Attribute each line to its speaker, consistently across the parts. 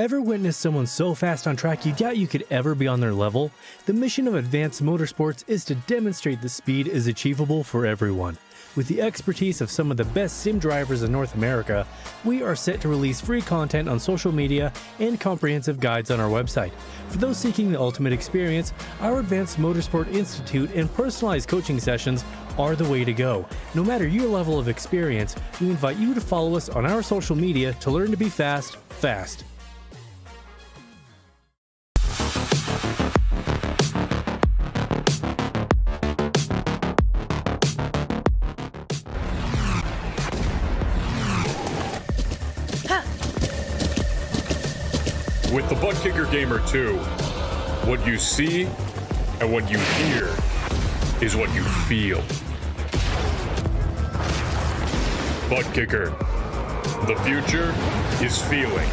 Speaker 1: Ever witnessed someone so fast on track you doubt you could ever be on their level? The mission of Advanced Motorsports is to demonstrate the speed is achievable for everyone. With the expertise of some of the best sim drivers in North America, we are set to release free content on social media and comprehensive guides on our website. For those seeking the ultimate experience, our Advanced Motorsport Institute and personalized coaching sessions are the way to go. No matter your level of experience, we invite you to follow us on our social media to learn to be fast.
Speaker 2: With the Butt Kicker Gamer 2, what you see and what you hear is what you feel. Butt Kicker. The future is feeling.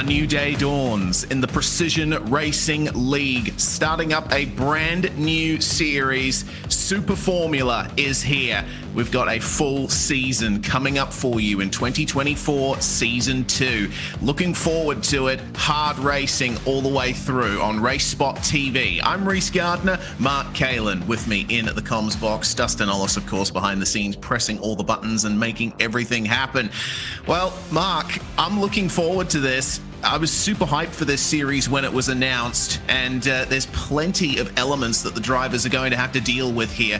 Speaker 3: A new day dawns in the Precision Racing League, starting up a brand new series. Super Formula is here. We've got a full season coming up for you in 2024 Season 2. Looking forward to it. Hard racing all the way through on RaceSpotTV. I'm Reese Gardner, Mark Kalin with me in the comms box. Dustin Ollis, of course, behind the scenes, pressing all the buttons and making everything happen. Well, Mark, I'm looking forward to this. I was super hyped for this series when it was announced, and there's plenty of elements that the drivers are going to have to deal with here.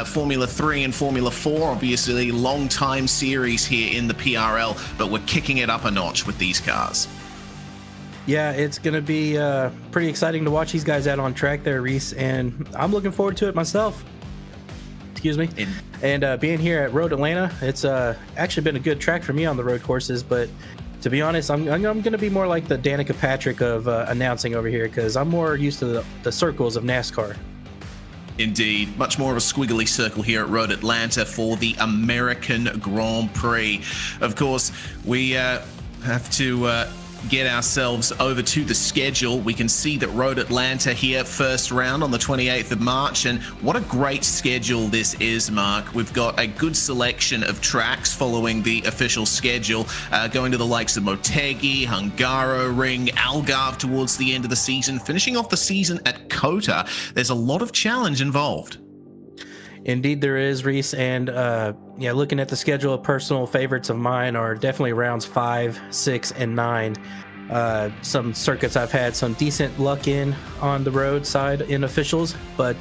Speaker 3: Formula 3 and Formula 4, obviously long-time series here in the PRL, but we're kicking it up a notch with these cars.
Speaker 4: Yeah, it's going to be pretty exciting to watch these guys out on track there, Reese, and I'm looking forward to it myself. Excuse me. And being here at Road Atlanta, it's actually been a good track for me on the road courses, but to be honest, I'm going to be more like the Danica Patrick of announcing over here, because I'm more used to the circles of NASCAR.
Speaker 3: Indeed, much more of a squiggly circle here at Road Atlanta for the American Grand Prix. Of course, we have to get ourselves over to the schedule. We can see that Road Atlanta here, first round on the 28th of March, and what a great schedule this is, Mark. We've got a good selection of tracks following the official schedule, going to the likes of Motegi, Hungaroring, Algarve towards the end of the season, finishing off the season at COTA. There's a lot of challenge involved.
Speaker 4: Indeed there is, Reese, and yeah, looking at the schedule, personal favorites of mine are definitely rounds 5, 6, and 9. Some circuits I've had some decent luck in on the road side in officials, but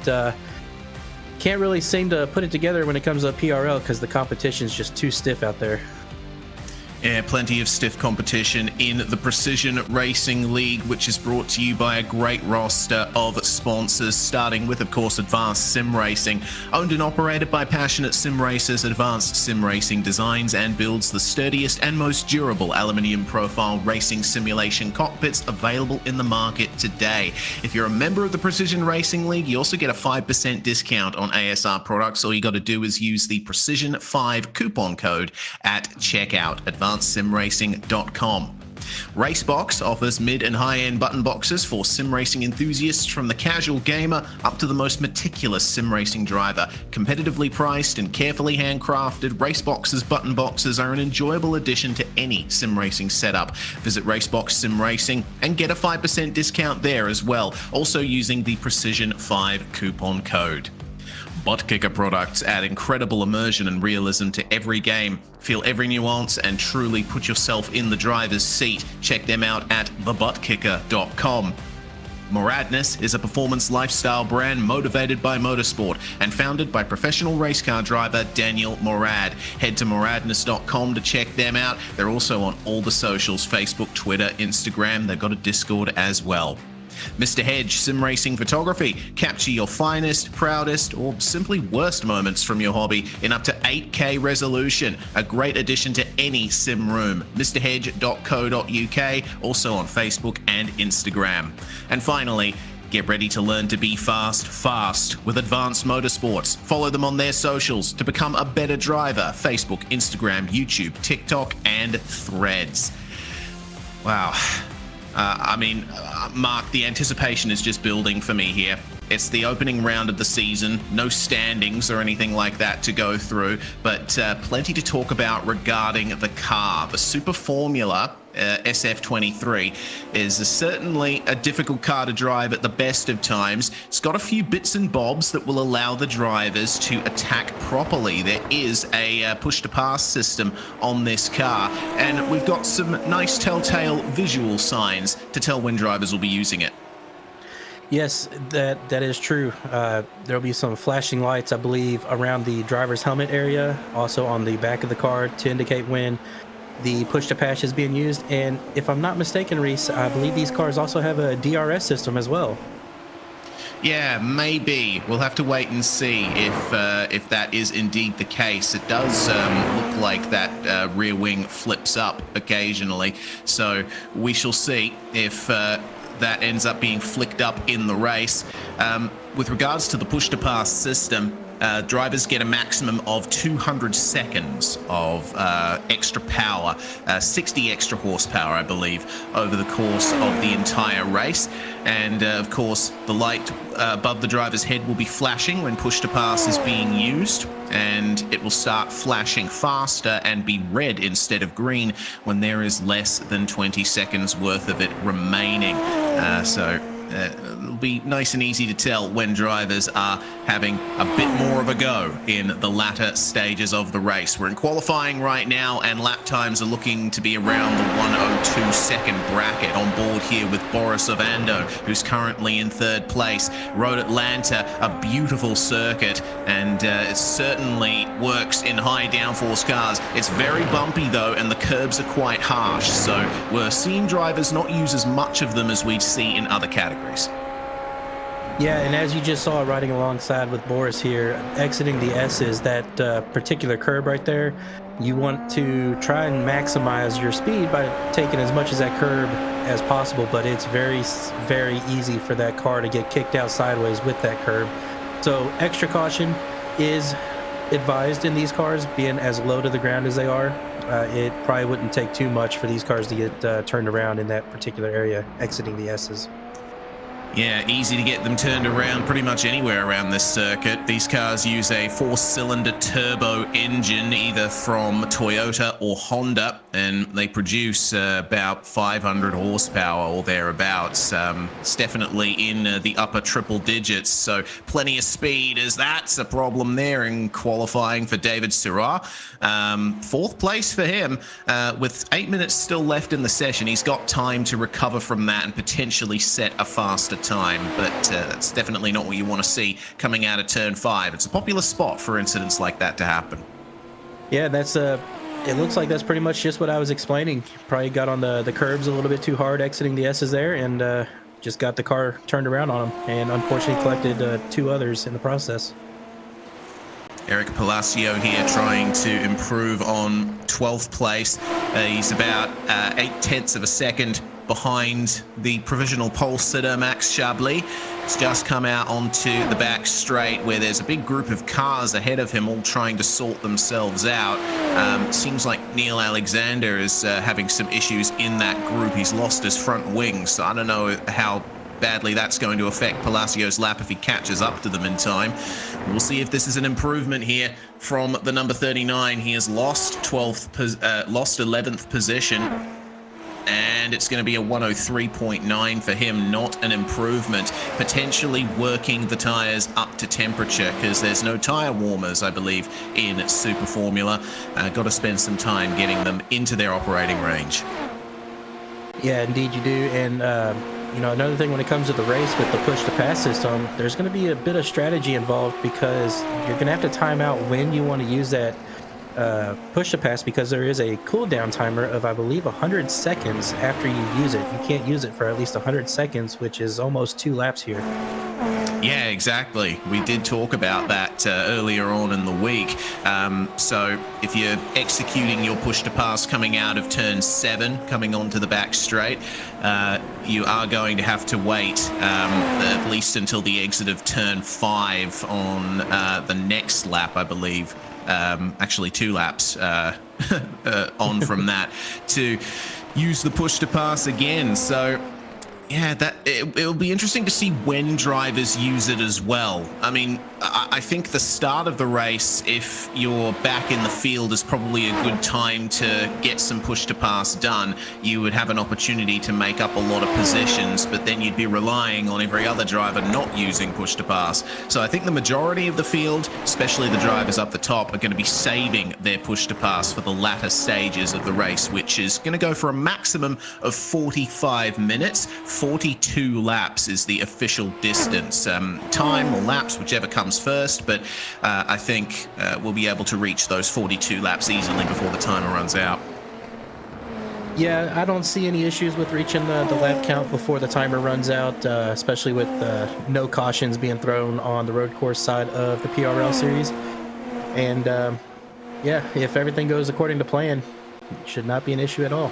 Speaker 4: can't really seem to put it together when it comes to PRL because the competition is just too stiff out there.
Speaker 3: Yeah, plenty of stiff competition in the Precision Racing League, which is brought to you by a great roster of sponsors, starting with, of course, Advanced Sim Racing. Owned and operated by passionate sim racers, Advanced Sim Racing designs and builds the sturdiest and most durable aluminium profile racing simulation cockpits available in the market today. If you're a member of the Precision Racing League, you also get a 5% discount on ASR products. All you got to do is use the Precision5 coupon code at checkout. AdvancedSimRacing.com. Racebox offers mid and high-end button boxes for sim racing enthusiasts, from the casual gamer up to the most meticulous sim racing driver. Competitively priced and carefully handcrafted, Racebox's button boxes are an enjoyable addition to any sim racing setup. Visit Racebox Sim Racing and get a 5% discount there as well, also using the Precision5 coupon code. Butt Kicker products add incredible immersion and realism to every game. Feel every nuance and truly put yourself in the driver's seat. Check them out at thebuttkicker.com. Moradness is a performance lifestyle brand motivated by motorsport and founded by professional race car driver Daniel Morad. Head to moradness.com to check them out. They're also on all the socials: Facebook, Twitter, Instagram. They've got a Discord as well. Mr. Hedge Sim Racing Photography. Capture your finest, proudest, or simply worst moments from your hobby in up to 8K resolution. A great addition to any sim room. MrHedge.co.uk, also on Facebook and Instagram. And finally, get ready to learn to be fast with Advanced Motorsports. Follow them on their socials to become a better driver: Facebook, Instagram, YouTube, TikTok, and Threads. Wow. Mark, the anticipation is just building for me here. It's the opening round of the season, no standings or anything like that to go through, but plenty to talk about regarding the car. The Super Formula SF23 is certainly a difficult car to drive at the best of times. It's got a few bits and bobs that will allow the drivers to attack properly. There is a push-to-pass system on this car, and we've got some nice telltale visual signs to tell when drivers will be using it.
Speaker 4: Yes, that is true. There'll be some flashing lights, I believe, around the driver's helmet area, also on the back of the car to indicate when the push-to-pass is being used. And if I'm not mistaken, Reese, I believe these cars also have a DRS system as well.
Speaker 3: Yeah, maybe. We'll have to wait and see if that is indeed the case. It does look like that rear wing flips up occasionally, so we shall see if that ends up being flicked up in the race. With regards to the push-to-pass system, drivers get a maximum of 200 seconds of extra power, 60 extra horsepower, I believe, over the course of the entire race. And of course, the light above the driver's head will be flashing when push to pass is being used, and it will start flashing faster and be red instead of green when there is less than 20 seconds worth of it remaining. It'll be nice and easy to tell when drivers are having a bit more of a go in the latter stages of the race. We're in qualifying right now, and lap times are looking to be around the 1:02 second bracket. On board here with Boris Ovando, who's currently in third place. Road Atlanta, a beautiful circuit, and it certainly works in high downforce cars. It's very bumpy though, and the curbs are quite harsh, so we're seeing drivers not use as much of them as we'd see in other categories.
Speaker 4: Yeah, and as you just saw riding alongside with Boris here, exiting the S's, that particular curb right there, you want to try and maximize your speed by taking as much as that curb as possible, but it's very, very easy for that car to get kicked out sideways with that curb. So extra caution is advised in these cars, being as low to the ground as they are. It probably wouldn't take too much for these cars to get turned around in that particular area, exiting the S's.
Speaker 3: Yeah, easy to get them turned around pretty much anywhere around this circuit. These cars use a 4-cylinder turbo engine, either from Toyota or Honda, and they produce about 500 horsepower or thereabouts. It's definitely in the upper triple digits, so plenty of speed, as that's a problem there in qualifying for David Syrah. Fourth place for him, with 8 minutes still left in the session. He's got time to recover from that and potentially set a faster time, but that's definitely not what you want to see coming out of turn 5. It's a popular spot for incidents like that to happen.
Speaker 4: Yeah, that's it looks like that's pretty much just what I was explaining. Probably got on the curbs a little bit too hard exiting the S's there, and just got the car turned around on him, and unfortunately collected 2 others in the process.
Speaker 3: Eric Palacio here trying to improve on 12th place. He's about 0.8 of a second behind the provisional pole sitter Max Chablis. He's just come out onto the back straight where there's a big group of cars ahead of him all trying to sort themselves out. Seems like Neil Alexander is having some issues in that group. He's lost his front wing, so I don't know how badly that's going to affect Palacio's lap if he catches up to them in time. We'll see if this is an improvement here from the number 39. He has lost 11th position, and it's going to be a 103.9 for him, not an improvement. Potentially working the tires up to temperature, because there's no tire warmers, I believe, in Super Formula. Got to spend some time getting them into their operating range.
Speaker 4: Yeah, indeed you do. And you know, another thing when it comes to the race with the push-to-pass system, there's going to be a bit of strategy involved, because you're going to have to time out when you want to use that push-to-pass, because there is a cooldown timer of, I believe, 100 seconds after you use it. You can't use it for at least 100 seconds, which is almost 2 laps here.
Speaker 3: Yeah, exactly. We did talk about that earlier on in the week. So if you're executing your push to pass coming out of turn 7, coming onto the back straight, you are going to have to wait at least until the exit of turn 5 on the next lap, I believe. Actually 2 laps on from that to use the push to pass again. So yeah, it'll be interesting to see when drivers use it as well. I mean, I think the start of the race, if you're back in the field, is probably a good time to get some push to pass done. You would have an opportunity to make up a lot of positions, but then you'd be relying on every other driver not using push to pass. So I think the majority of the field, especially the drivers up the top, are going to be saving their push to pass for the latter stages of the race, which is going to go for a maximum of 45 minutes. 42 laps is the official distance. Time or laps, whichever comes first, but I think we'll be able to reach those 42 laps easily before the timer runs out.
Speaker 4: Yeah, I don't see any issues with reaching the lap count before the timer runs out, especially with no cautions being thrown on the road course side of the PRL series. And yeah, if everything goes according to plan, it should not be an issue at all.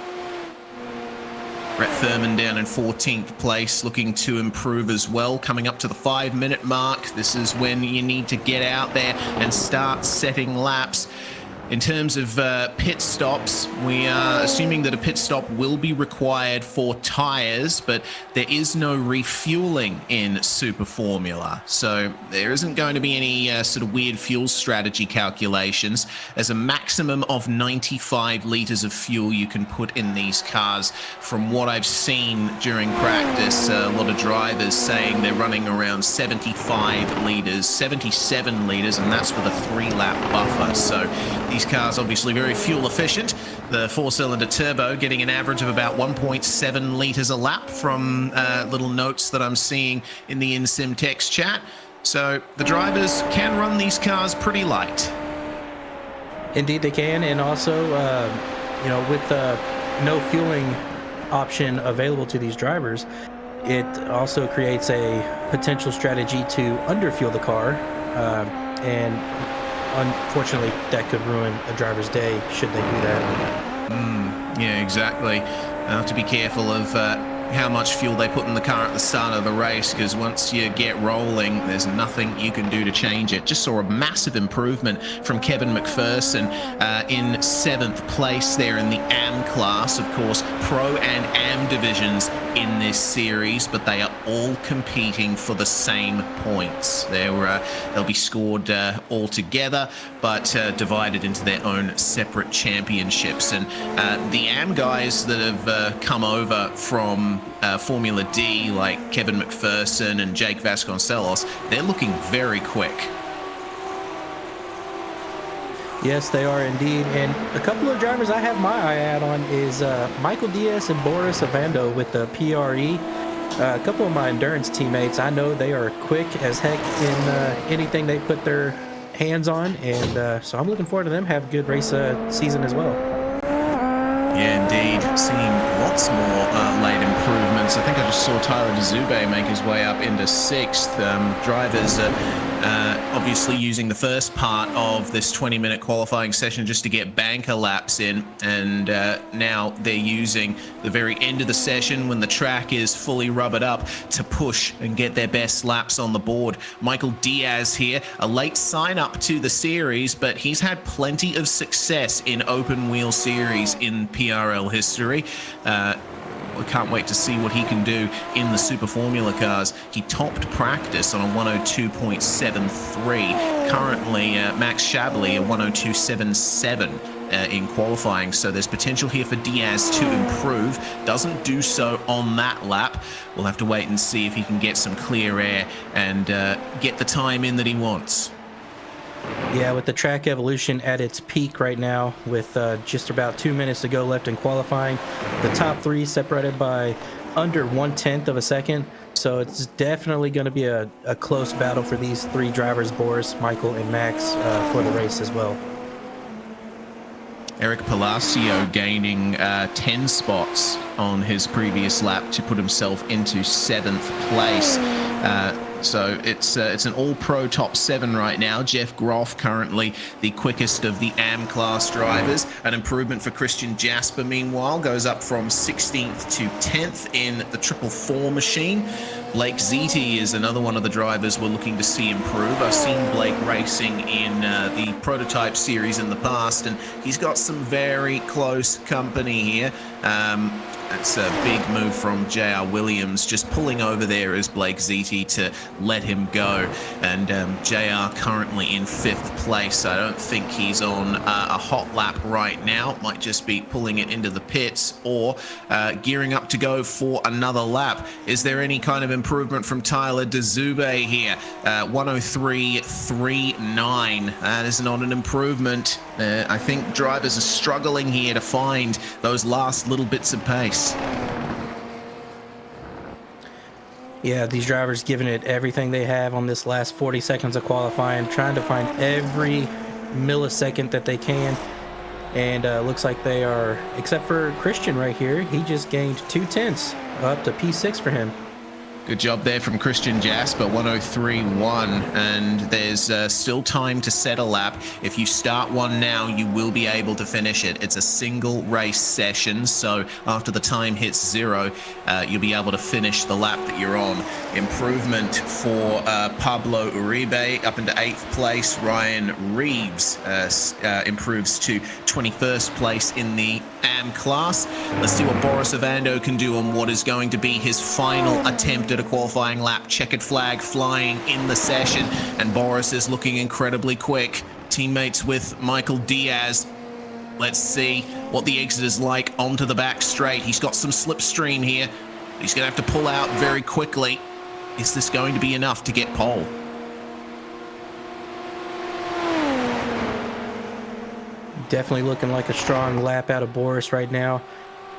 Speaker 3: Brett Thurman down in 14th place, looking to improve as well. Coming up to the 5-minute mark, this is when you need to get out there and start setting laps. In terms of pit stops, we are assuming that a pit stop will be required for tyres, but there is no refueling in Super Formula. So there isn't going to be any sort of weird fuel strategy calculations. There's a maximum of 95 litres of fuel you can put in these cars. From what I've seen during practice, a lot of drivers saying they're running around 75 litres, 77 litres, and that's with a 3-lap buffer. So these cars obviously very fuel efficient. The 4-cylinder turbo getting an average of about 1.7 litres a lap from little notes that I'm seeing in the InSim text chat. So the drivers can run these cars pretty light.
Speaker 4: Indeed they can, and also you know, with the no fueling option available to these drivers, it also creates a potential strategy to underfuel the car, and unfortunately that could ruin a driver's day should they do that.
Speaker 3: Yeah, exactly. Have to be careful of how much fuel they put in the car at the start of the race, because once you get rolling, there's nothing you can do to change it. Just saw a massive improvement from Kevin McPherson in 7th place there in the AM class. Of course, Pro and AM divisions in this series, but they are all competing for the same points. They'll be scored all together, but divided into their own separate championships. And the AM guys that have come over from Formula D, like Kevin McPherson and Jake Vasconcelos, they're looking very quick.
Speaker 4: Yes, they are indeed. And a couple of drivers I have my eye out on is Michael Diaz and Boris Avando with the PRE. A couple of my endurance teammates, I know they are quick as heck in anything they put their hands on, and so I'm looking forward to them have a good race season as well.
Speaker 3: Yeah, indeed. Seeing lots more late improvements. I think I just saw Tyler DeZube make his way up into 6th. Drivers obviously using the first part of this 20-minute qualifying session just to get banker laps in, and now they're using the very end of the session when the track is fully rubbered up to push and get their best laps on the board. Michael Diaz here, a late sign up to the series, but he's had plenty of success in open wheel series in PRL history. I can't wait to see what he can do in the Super Formula cars. He topped practice on a 102.73. Currently, Max Shabley a 102.77 in qualifying. So there's potential here for Diaz to improve. Doesn't do so on that lap. We'll have to wait and see if he can get some clear air and get the time in that he wants.
Speaker 4: Yeah, with the track evolution at its peak right now, with just about 2 minutes to go left in qualifying, the top 3 separated by under 1/10 of a second. So it's definitely going to be a close battle for these 3 drivers, Boris, Michael, and Max, for the race as well.
Speaker 3: Eric Palacio gaining 10 spots on his previous lap to put himself into 7th place. So it's an all-pro top 7 right now. Jeff Groff currently the quickest of the AM class drivers. An improvement for Christian Jasper, meanwhile, goes up from 16th to 10th in the 444 machine. Blake Ziti is another one of the drivers we're looking to see improve. I've seen Blake racing in the prototype series in the past, and he's got some very close company here. It's a big move from JR Williams, just pulling over there as Blake Ziti to let him go. And JR currently in 5th place. I don't think he's on a hot lap right now. Might just be pulling it into the pits or gearing up to go for another lap. Is there any kind of improvement from Tyler DeZube here? 103.39. That is not an improvement. I think drivers are struggling here to find those last little bits of pace.
Speaker 4: Yeah, these drivers giving it everything they have on this last 40 seconds of qualifying, trying to find every millisecond that they can. And looks like they are, except for Christian right here, he just gained 2/10 up to P6 for him.
Speaker 3: Good job there from Christian Jasper, 103.1, and there's still time to set a lap. If you start one now, you will be able to finish it. It's a single race session, so after the time hits 0, you'll be able to finish the lap that you're on. Improvement for Pablo Uribe up into 8th place. Ryan Reeves improves to 21st place in the AM class. Let's see what Boris Ovando can do on what is going to be his final attempt at a qualifying lap. Checkered flag flying in the session, and Boris is looking incredibly quick. Teammates with Michael Diaz. Let's see what the exit is like onto the back straight. He's got some slipstream here. He's going to have to pull out very quickly. Is this going to be enough to get pole?
Speaker 4: Definitely looking like a strong lap out of Boris right now.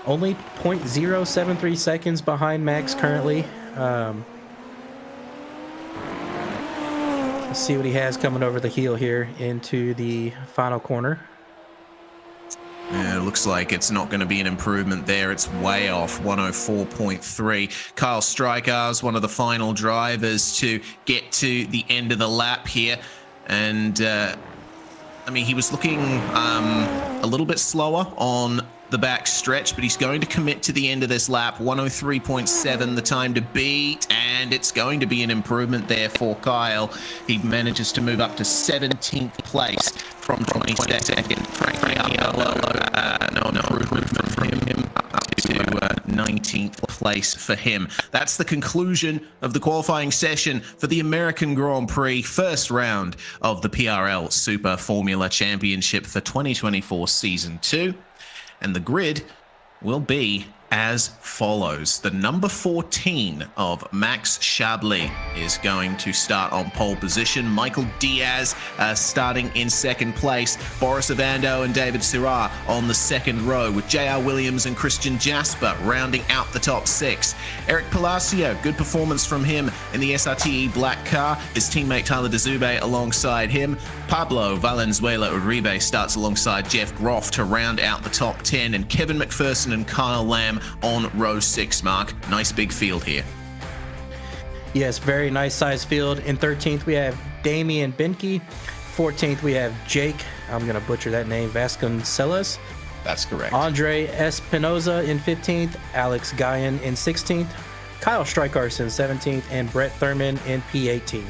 Speaker 4: Only 0.073 seconds behind Max currently. Let's see what he has coming over the heel here into the final corner.
Speaker 3: Yeah, it looks like it's not going to be an improvement there. It's way off, 104.3. Kyle Strykar's one of the final drivers to get to the end of the lap here. And, I mean, he was looking a little bit slower on the back stretch, but he's going to commit to the end of this lap. 103.7, the time to beat, and it's going to be an improvement there for Kyle. He manages to move up to 17th place from 22nd. Frankly, no improvement from him up to 19th place for him. That's the conclusion of the qualifying session for the American Grand Prix first round of the PRL Super Formula Championship for 2024 Season 2. And the grid will be as follows. The number 14 of Max Chablis is going to start on pole position. Michael Diaz starting in 2nd place. Boris Ovando and David Syrah on the 2nd row, with JR Williams and Christian Jasper rounding out the top 6. Eric Palacio, good performance from him in the SRTE black car. His teammate Tyler DeZube alongside him. Pablo Valenzuela Uribe starts alongside Jeff Groff to round out the top 10, and Kevin McPherson and Kyle Lamb on row 6, Mark. Nice big field here.
Speaker 4: Yes, very nice size field. In 13th, we have Damian Benke. 14th, we have Jake, I'm going to butcher that name, Vasconcelos.
Speaker 3: That's correct.
Speaker 4: Andre Espinoza in 15th, Alex Guyan in 16th, Kyle Strykar's in 17th, and Brett Thurman in P18.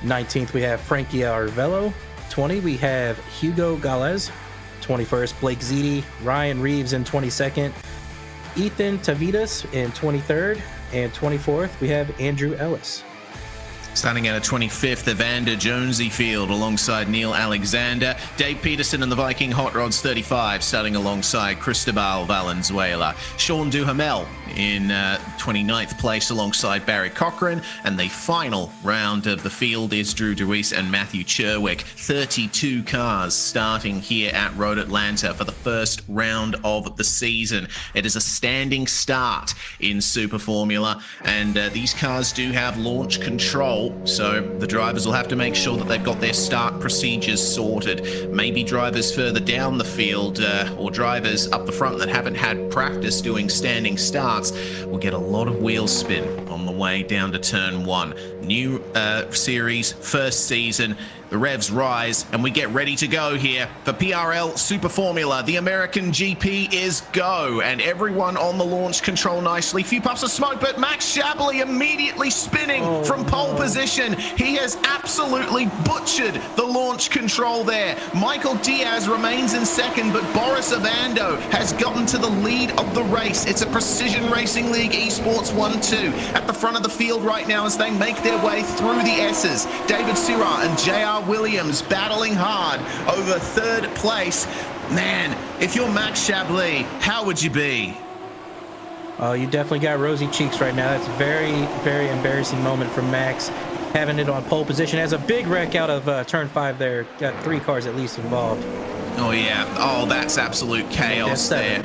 Speaker 4: 19th, we have Frankie Arvello. 20, we have Hugo Galez. 21st, Blake Ziti, Ryan Reeves in 22nd, Ethan Tavidas in 23rd, and 24th, we have Andrew Ellis.
Speaker 3: Starting out at 25th, Evander Jonesy field alongside Neil Alexander. Dave Peterson and the Viking Hot Rods 35 starting alongside Cristobal Valenzuela. Sean Duhamel in 29th place alongside Barry Cochran. And the final round of the field is Drew DeWeese and Matthew Cherwick. 32 cars starting here at Road Atlanta for the first round of the season. It is a standing start in Super Formula, and these cars do have launch control. So the drivers will have to make sure that they've got their start procedures sorted. Maybe drivers further down the field or drivers up the front that haven't had practice doing standing starts will get a lot of wheel spin on the way down to turn 1. New series, first season. The revs rise, and we get ready to go here for PRL Super Formula. The American GP is go, and everyone on the launch control nicely. Few puffs of smoke, but Max Chablis immediately spinning from pole position. He has absolutely butchered the launch control there. Michael Diaz remains in 2nd, but Boris Ovando has gotten to the lead of the race. It's a Precision Racing League Esports 1-2 at the front of the field right now as they make their way through the S's. David Syrah and JR Williams battling hard over 3rd place. Man, if you're Max Chablis, how would you be?
Speaker 4: Oh, you definitely got rosy cheeks right now. That's a very, very embarrassing moment for Max. Having it on pole position. Has a big wreck out of turn 5 there. Got 3 cars at least involved.
Speaker 3: Oh, yeah. Oh, that's absolute chaos there.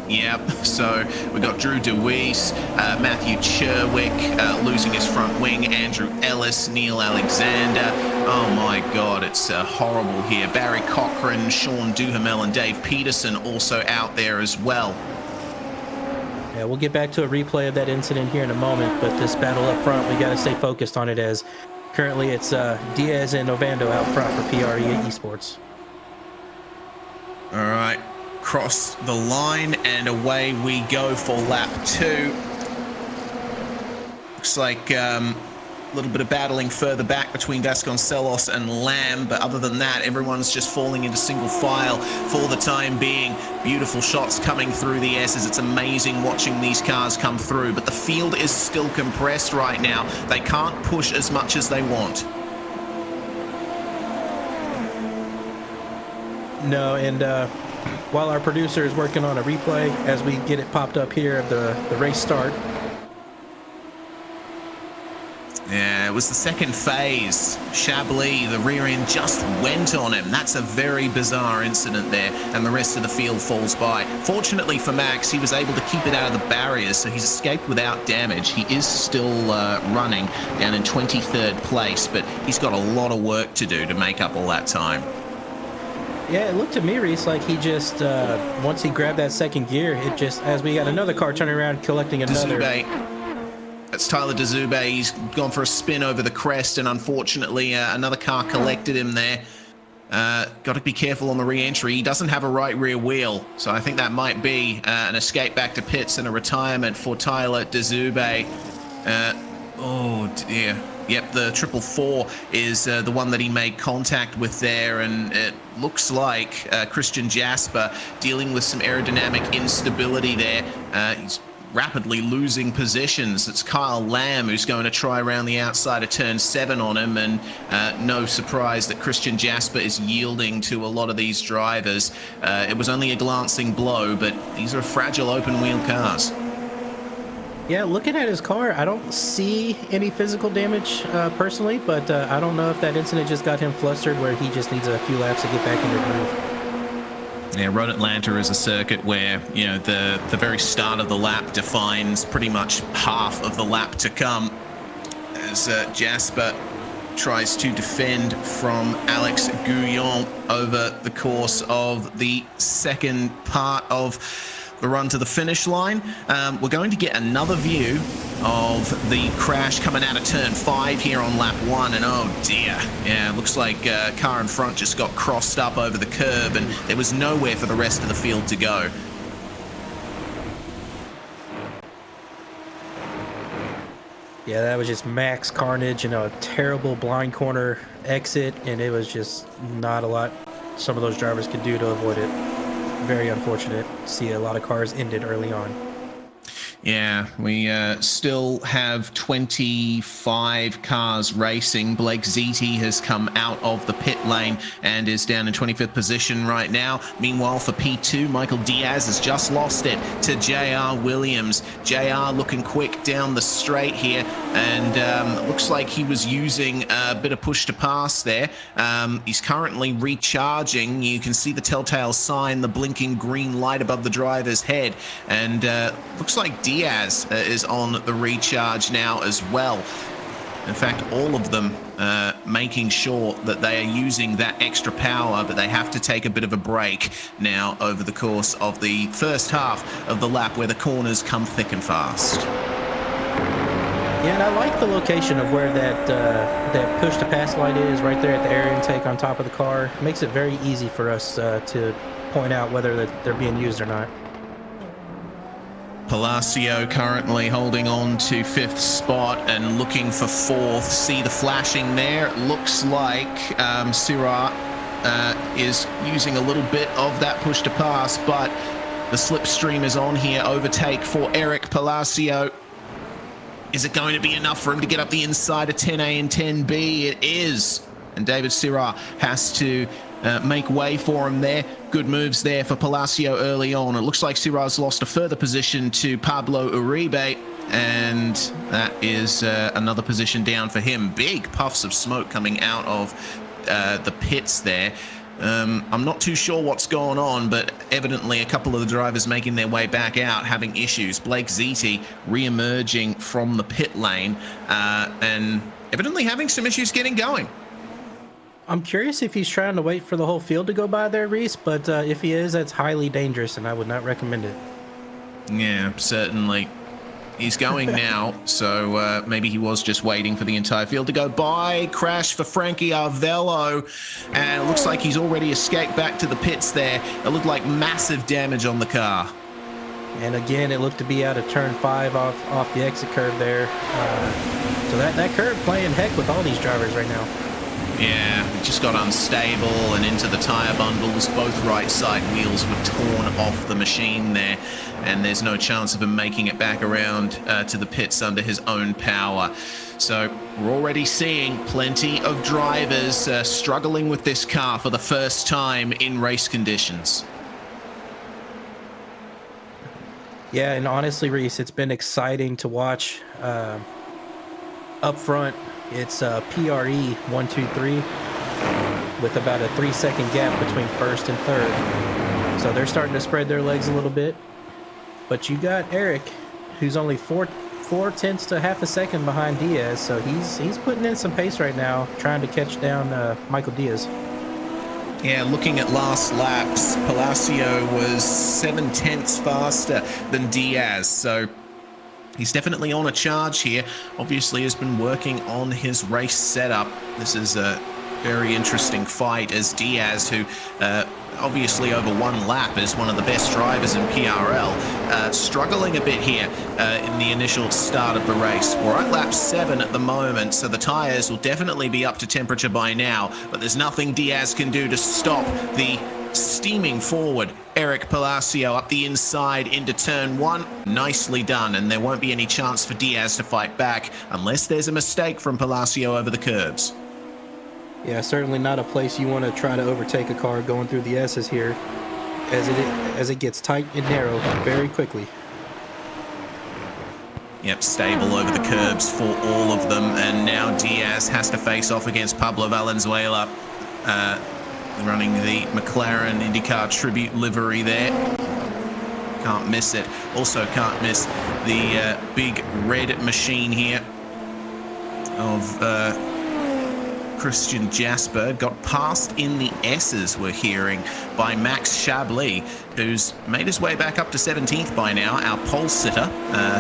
Speaker 3: Yep, so we got Drew DeWeese, Matthew Cherwick losing his front wing, Andrew Ellis, Neil Alexander. Oh my God, it's horrible here. Barry Cochran, Sean Duhamel, and Dave Peterson also out there as well.
Speaker 4: Yeah, we'll get back to a replay of that incident here in a moment, but this battle up front, we got to stay focused on it, as currently it's Diaz and Ovando out front for PRE Esports.
Speaker 3: All right, cross the line and away we go for lap 2. Looks like a little bit of battling further back between Vasconcelos and Lamb, but other than that, everyone's just falling into single file for the time being. Beautiful shots coming through the S's. It's amazing watching these cars come through, but the field is still compressed right now. They can't push as much as they want.
Speaker 4: No, and while our producer is working on a replay, as we get it popped up here of the race start.
Speaker 3: Yeah, it was the second phase. Chablis, the rear end just went on him. That's a very bizarre incident there, and the rest of the field falls by. Fortunately for Max, he was able to keep it out of the barriers, so he's escaped without damage. He is still running down in 23rd place, but he's got a lot of work to do to make up all that time.
Speaker 4: Yeah, it looked to me, Reese, like he just, once he grabbed that second gear, it just, as we got another car turning around, collecting another.
Speaker 3: That's Tyler Dezube. He's gone for a spin over the crest, and unfortunately, another car collected him there. Got to be careful on the re-entry. He doesn't have a right rear wheel, so I think that might be an escape back to pits and a retirement for Tyler Dezube. Oh, dear. Yep, the 444 is the one that he made contact with there, and it looks like Christian Jasper dealing with some aerodynamic instability there. He's rapidly losing positions. It's Kyle Lamb who's going to try around the outside of turn 7 on him, and no surprise that Christian Jasper is yielding to a lot of these drivers. It was only a glancing blow, but these are fragile open wheel cars.
Speaker 4: Yeah, looking at his car, I don't see any physical damage personally, but I don't know if that incident just got him flustered where he just needs a few laps to get back in the groove.
Speaker 3: Yeah, Road Atlanta is a circuit where, you know, the very start of the lap defines pretty much half of the lap to come, as Jasper tries to defend from Alex Gouillon over the course of the second part of the run to the finish line. We're going to get another view of the crash coming out of turn 5 here on lap 1, and oh dear, yeah, looks like car in front just got crossed up over the curb, and there was nowhere for the rest of the field to go.
Speaker 4: Yeah, that was just max carnage, you know, a terrible blind corner exit, and it was just not a lot some of those drivers could do to avoid it. Very unfortunate to see a lot of cars ended early on.
Speaker 3: Yeah, we still have 25 cars racing. Blake Ziti has come out of the pit lane and is down in 25th position right now. Meanwhile, for P2, Michael Diaz has just lost it to JR Williams. JR looking quick down the straight here, and looks like he was using a bit of push to pass there. He's currently recharging. You can see the telltale sign, the blinking green light above the driver's head, and looks like Diaz is on the recharge now as well. In fact, all of them making sure that they are using that extra power, but they have to take a bit of a break now over the course of the first half of the lap, where the corners come thick and fast.
Speaker 4: Yeah, and I like the location of where that push to pass light is, right there at the air intake on top of the car. It makes it very easy for us to point out whether they're being used or not.
Speaker 3: Palacio currently holding on to 5th spot and looking for 4th. See the flashing there. It looks like Syrah is using a little bit of that push to pass, but the slipstream is on here. Overtake for Eric Palacio. Is it going to be enough for him to get up the inside of 10A and 10B? It is. And David Syrah has to make way for him there. Good moves there for Palacio early on. It looks like Syrah's lost a further position to Pablo Uribe, and that is another position down for him. Big puffs of smoke coming out of the pits there. I'm not too sure what's going on, but evidently a couple of the drivers making their way back out having issues. Blake Ziti re-emerging from the pit lane and evidently having some issues getting going.
Speaker 4: I'm curious if he's trying to wait for the whole field to go by there, Reese, but if he is, that's highly dangerous, and I would not recommend it.
Speaker 3: Yeah, certainly. He's going now, so maybe he was just waiting for the entire field to go by. Crash for Frankie Arvello, and it looks like he's already escaped back to the pits there. It looked like massive damage on the car.
Speaker 4: And again, it looked to be out of turn 5 off the exit curve there. So that curve playing heck with all these drivers right now.
Speaker 3: Yeah, it just got unstable and into the tire bundles. Both right side wheels were torn off the machine there, and there's no chance of him making it back around to the pits under his own power. So we're already seeing plenty of drivers struggling with this car for the first time in race conditions.
Speaker 4: Yeah, and honestly, Reese, it's been exciting to watch. Up front, it's PRE 1, 2, 3 with about a 3-second gap between first and third. So they're starting to spread their legs a little bit. But you got Eric, who's only 4/10 to half a second behind Diaz. So he's putting in some pace right now, trying to catch down Michael Diaz.
Speaker 3: Yeah, looking at last laps, Palacio was 7/10 faster than Diaz, so he's definitely on a charge here. Obviously has been working on his race setup. This is a very interesting fight as Diaz, who obviously over one lap is one of the best drivers in PRL, struggling a bit here in the initial start of the race. We're at lap 7 at the moment, so the tires will definitely be up to temperature by now, but there's nothing Diaz can do to stop the steaming forward Eric Palacio up the inside into turn 1. Nicely done, and there won't be any chance for Diaz to fight back unless there's a mistake from Palacio over the curbs.
Speaker 4: Yeah, certainly not a place you want to try to overtake a car going through the S's here, as it gets tight and narrow very quickly.
Speaker 3: Yep, stable over the curbs for all of them, and now Diaz has to face off against Pablo Valenzuela, running the McLaren IndyCar Tribute livery there. Can't miss it. Also can't miss the big red machine here of Christian Jasper. Got passed in the S's, we're hearing, by Max Chablis, who's made his way back up to 17th by now. Our pole sitter,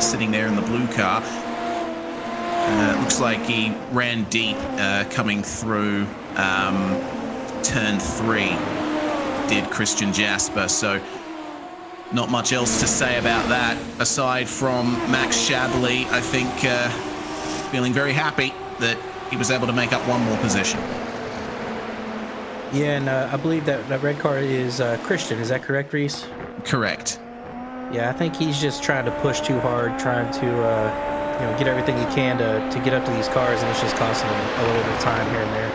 Speaker 3: sitting there in the blue car. Looks like he ran deep coming through turn 3, did Christian Jasper. So not much else to say about that, aside from Max Chablis, I think, feeling very happy that he was able to make up one more position.
Speaker 4: Yeah, and I believe that red car is Christian. Is that correct, Reese?
Speaker 3: Correct.
Speaker 4: Yeah, I think he's just trying to push too hard, trying to get everything he can to get up to these cars, and it's just costing him a little bit of time here and there.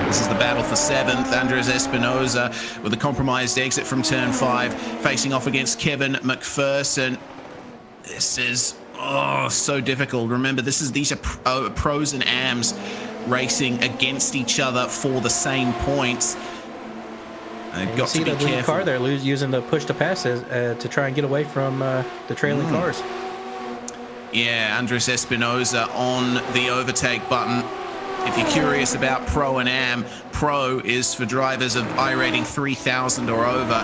Speaker 3: This is the battle for 7th. Andres Espinosa with a compromised exit from turn 5, facing off against Kevin McPherson. This is so difficult. Remember, these are pros and AMs racing against each other for the same points. They've got to be careful.
Speaker 4: The car there using the push to pass to try and get away from the trailing cars.
Speaker 3: Yeah, Andres Espinosa on the overtake button. If you're curious about Pro and Am, Pro is for drivers of I rating 3,000 or over.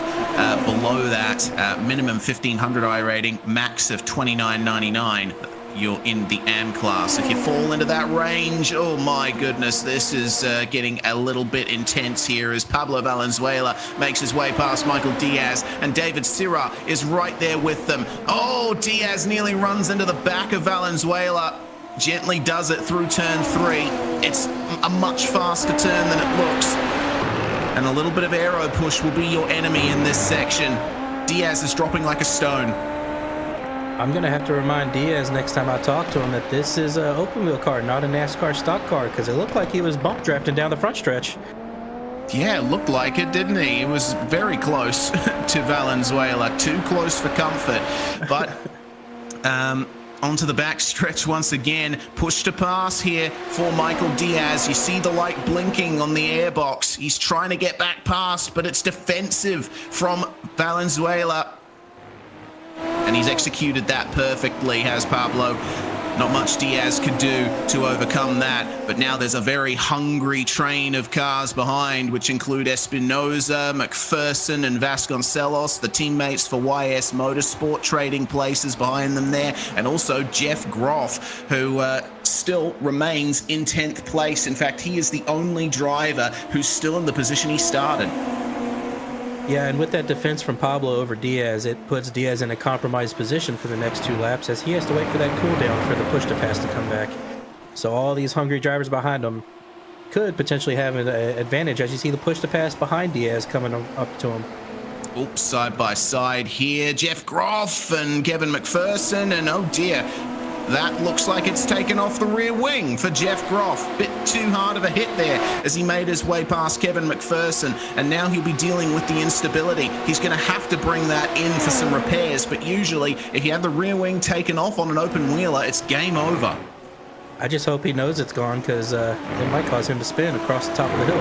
Speaker 3: Below that, minimum 1,500 I rating, max of 29.99. You're in the Am class. If you fall into that range, oh my goodness, this is getting a little bit intense here as Pablo Valenzuela makes his way past Michael Diaz, and David Sirra is right there with them. Oh, Diaz nearly runs into the back of Valenzuela. Gently does it through turn 3. It's a much faster turn than it looks. And a little bit of aero push will be your enemy in this section. Diaz is dropping like a stone.
Speaker 4: I'm going to have to remind Diaz next time I talk to him that this is an open wheel car, not a NASCAR stock car, because it looked like he was bump drafting down the front stretch.
Speaker 3: Yeah, it looked like it, didn't he? It was very close to Valenzuela, too close for comfort. But onto the back stretch once again. Push to pass here for Michael Diaz. You see the light blinking on the airbox. He's trying to get back past, but it's defensive from Valenzuela. and he's executed that perfectly, has Pablo. Not much Diaz could do to overcome that, but now there's a very hungry train of cars behind, which include Espinosa, McPherson, and Vasconcelos, the teammates for YS Motorsport, trading places behind them there, and also Jeff Groff, who still remains in 10th place. In fact, he is the only driver who's still in the position he started.
Speaker 4: Yeah, and with that defense from Pablo over Diaz, it puts Diaz in a compromised position for the next 2 laps, as he has to wait for that cooldown for the push to pass to come back. So all these hungry drivers behind him could potentially have an advantage, as you see the push to pass behind Diaz coming up to him.
Speaker 3: Oops, side by side here, Jeff Groff and Kevin McPherson, and oh dear, that looks like it's taken off the rear wing for Jeff Groff. Bit too hard of a hit there as he made his way past Kevin McPherson, and now he'll be dealing with the instability. He's going to have to bring that in for some repairs, but usually if you have the rear wing taken off on an open wheeler, it's game over.
Speaker 4: I just hope he knows it's gone, because it might cause him to spin across the top of the hill.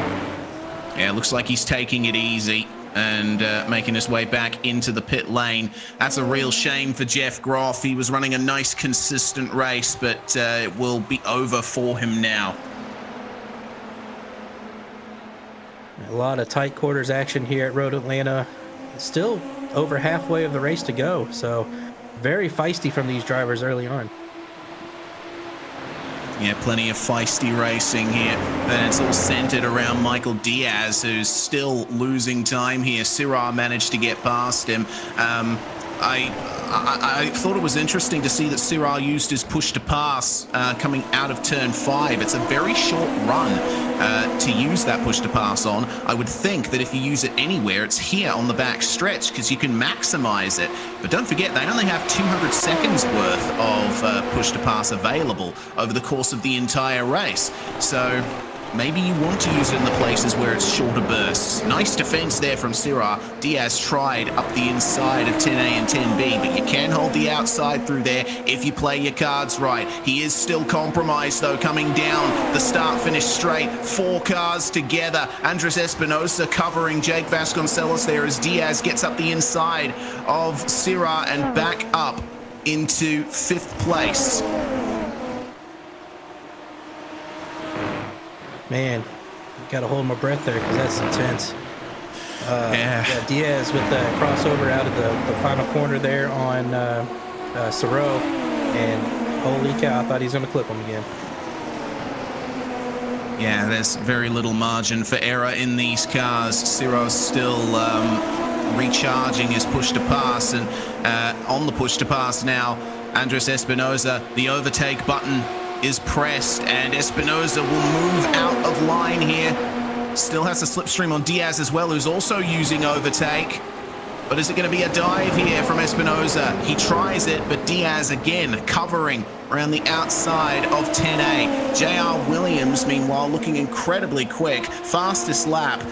Speaker 3: Yeah, it looks like he's taking it easy and making his way back into the pit lane. That's a real shame for Jeff Groff. He was running a nice, consistent race, but it will be over for him now.
Speaker 4: A lot of tight quarters action here at Road Atlanta. Still over halfway of the race to go, so very feisty from these drivers early on.
Speaker 3: Yeah, plenty of feisty racing here, and it's all centered around Michael Diaz, who's still losing time here. Syrah managed to get past him. I thought it was interesting to see that Syrah used his push to pass coming out of turn 5. It's a very short run to use that push to pass on. I would think that if you use it anywhere, it's here on the back stretch, because you can maximize it. But don't forget, they only have 200 seconds worth of push to pass available over the course of the entire race. So maybe you want to use it in the places where it's shorter bursts. Nice defense there from Syrah. Diaz tried up the inside of 10A and 10B, but you can hold the outside through there if you play your cards right. He is still compromised, though, coming down the start-finish straight. 4 cars together. Andres Espinosa covering Jake Vasconcelos there as Diaz gets up the inside of Syrah and back up into 5th place.
Speaker 4: Man, gotta hold my breath there, because that's intense. Yeah, Diaz with the crossover out of the final corner there on Syrah, and holy cow, I thought he was going to clip him again.
Speaker 3: Yeah, there's very little margin for error in these cars. Syrah's still recharging his push to pass, and on the push to pass now, Andres Espinosa, the overtake button is pressed, and Espinosa will move out of line here. Still has a slipstream on Diaz as well, who's also using overtake. But is it going to be a dive here from Espinosa? He tries it, but Diaz again covering around the outside of 10A. JR Williams, meanwhile, looking incredibly quick. Fastest lap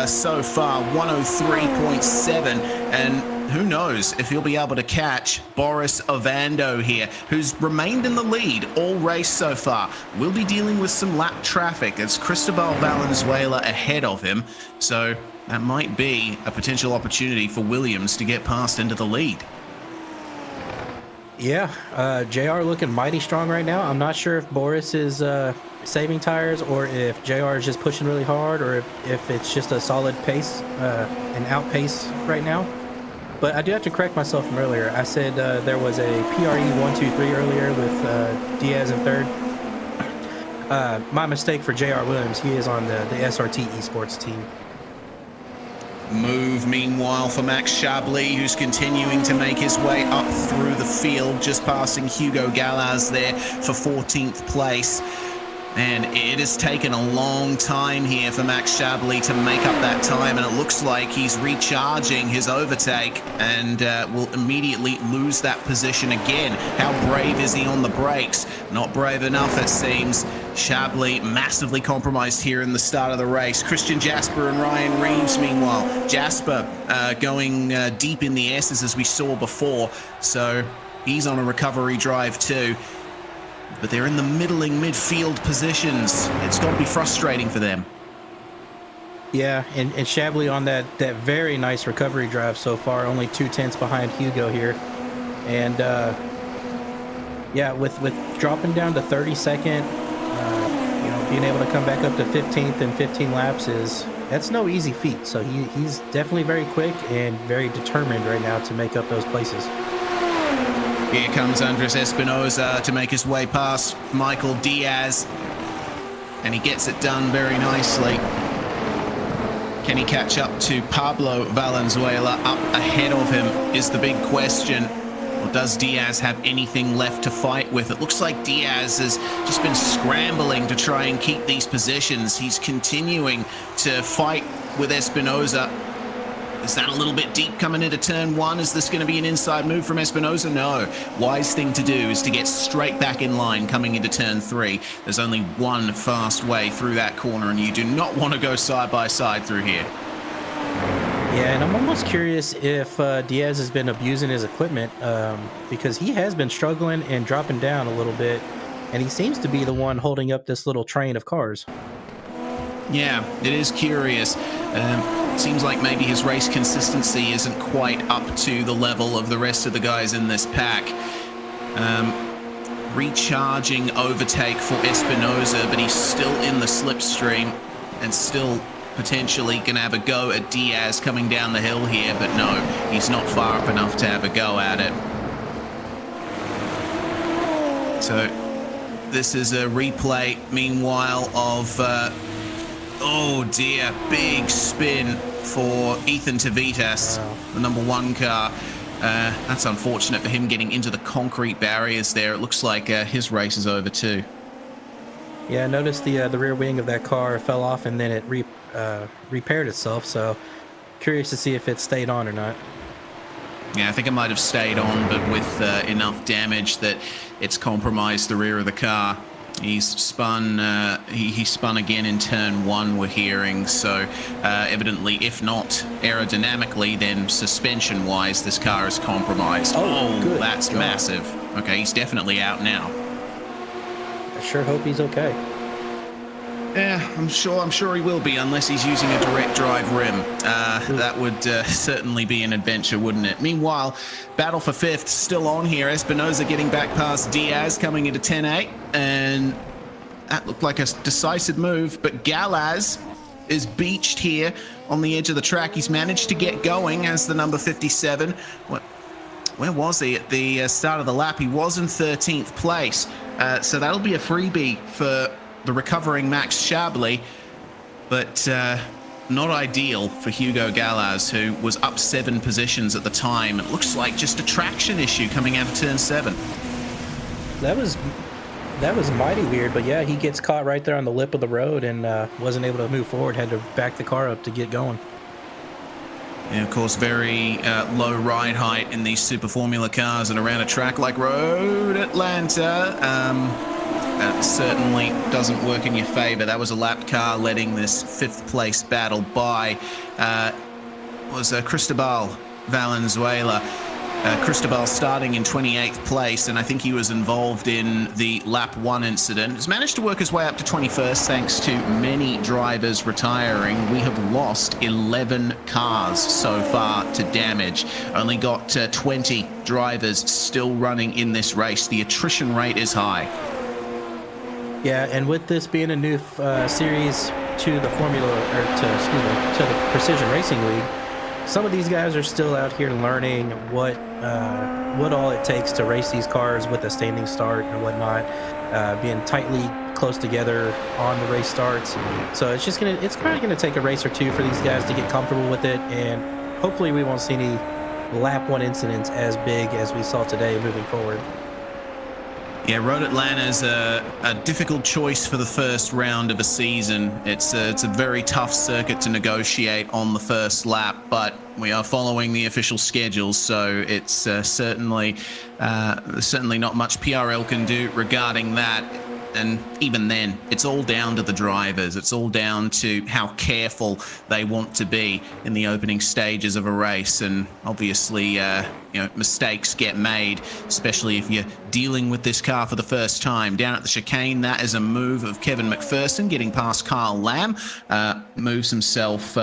Speaker 3: so far, 103.7, and who knows if he'll be able to catch Boris Ovando here, who's remained in the lead all race so far. We'll be dealing with some lap traffic. It's Cristobal Valenzuela ahead of him, so that might be a potential opportunity for Williams to get past into the lead.
Speaker 4: Yeah, JR looking mighty strong right now. I'm not sure if Boris is saving tires, or if JR is just pushing really hard, or if it's just a solid pace, an outpace right now. But I do have to correct myself from earlier. I said there was a PRE 1-2-3 earlier with Diaz in 3rd. My mistake for JR Williams. He is on the SRT Esports team.
Speaker 3: Move, meanwhile, for Max Chablis, who's continuing to make his way up through the field, just passing Hugo Galaz there for 14th place. And it has taken a long time here for Max Chablis to make up that time, and it looks like he's recharging his overtake and will immediately lose that position again. How brave is he on the brakes? Not brave enough, it seems. Chablis massively compromised here in the start of the race. Christian Jasper and Ryan Reeves, meanwhile. Jasper going deep in the S's as we saw before, so he's on a recovery drive too. But they're in the middling midfield positions. It's got to be frustrating for them.
Speaker 4: Yeah, and Chablis on that very nice recovery drive so far, only 2 tenths behind Hugo here. And yeah, with dropping down to 32nd, being able to come back up to 15th in 15 laps that's no easy feat. So he's definitely very quick and very determined right now to make up those places.
Speaker 3: Here comes Andres Espinosa to make his way past Michael Diaz, and he gets it done very nicely. Can he catch up to Pablo Valenzuela? Up ahead of him is the big question. Or does Diaz have anything left to fight with? It looks like Diaz has just been scrambling to try and keep these positions. He's continuing to fight with Espinosa. Is that a little bit deep coming into turn one? Is this going to be an inside move from Espinosa? No. Wise thing to do is to get straight back in line coming into turn three. There's only one fast way through that corner, and you do not want to go side by side through here.
Speaker 4: Yeah, and I'm almost curious if Diaz has been abusing his equipment because he has been struggling and dropping down a little bit, and he seems to be the one holding up this little train of cars.
Speaker 3: Yeah, it is curious. Seems like maybe his race consistency isn't quite up to the level of the rest of the guys in this pack. Recharging overtake for Espinosa, but he's still in the slipstream and still potentially going to have a go at Diaz coming down the hill here, but no, he's not far up enough to have a go at it. So this is a replay, meanwhile, of oh dear, big spin for Ethan Tavitas, the number one car. That's unfortunate for him getting into the concrete barriers there. It looks like his race is over too.
Speaker 4: Yeah, I noticed the rear wing of that car fell off and then it repaired itself, so curious to see if it stayed on or not.
Speaker 3: Yeah, I think it might have stayed on, but with enough damage that it's compromised the rear of the car. He's spun. He spun again in turn one, we're hearing. So evidently, if not aerodynamically, then suspension-wise, this car is compromised. Oh, good that's God. Massive. Okay, he's definitely out now.
Speaker 4: I sure hope he's okay.
Speaker 3: Yeah, I'm sure he will be, unless he's using a direct drive rim. That would certainly be an adventure, wouldn't it? Meanwhile, battle for fifth still on here. Espinosa getting back past Diaz, coming into 10-8, and that looked like a decisive move, but Galaz is beached here on the edge of the track. He's managed to get going as the number 57. Where was he at the start of the lap? He was in 13th place, so that'll be a freebie for the recovering Max Chablis, but not ideal for Hugo Galaz, who was up 7 positions at the time. It looks like just a traction issue coming out of turn 7.
Speaker 4: That was mighty weird, but yeah, he gets caught right there on the lip of the road and wasn't able to move forward, had to back the car up to get going.
Speaker 3: Yeah, of course, very low ride height in these Super Formula cars, and around a track like Road Atlanta, certainly doesn't work in your favor. That was a lapped car letting this 5th place battle by was Cristobal Valenzuela. Cristobal starting in 28th place, and I think he was involved in the lap 1 incident. Has managed to work his way up to 21st thanks to many drivers retiring. We have lost 11 cars so far to damage. Only got 20 drivers still running in this race. The attrition rate is high.
Speaker 4: Yeah, and with this being a new series to the to the Precision Racing League, some of these guys are still out here learning what all it takes to race these cars with a standing start and whatnot, being tightly close together on the race starts. So it's probably gonna take a race or two for these guys to get comfortable with it, and hopefully we won't see any lap 1 incidents as big as we saw today moving forward.
Speaker 3: Yeah, Road Atlanta is a difficult choice for the first round of a season. It's a very tough circuit to negotiate on the first lap, but we are following the official schedule, so it's certainly not much PRL can do regarding that. And even then, it's all down to the drivers. It's all down to how careful they want to be in the opening stages of a race. And obviously, mistakes get made, especially if you're dealing with this car for the first time. Down at the chicane, that is a move of Kevin McPherson getting past Kyle Lamb. Moves himself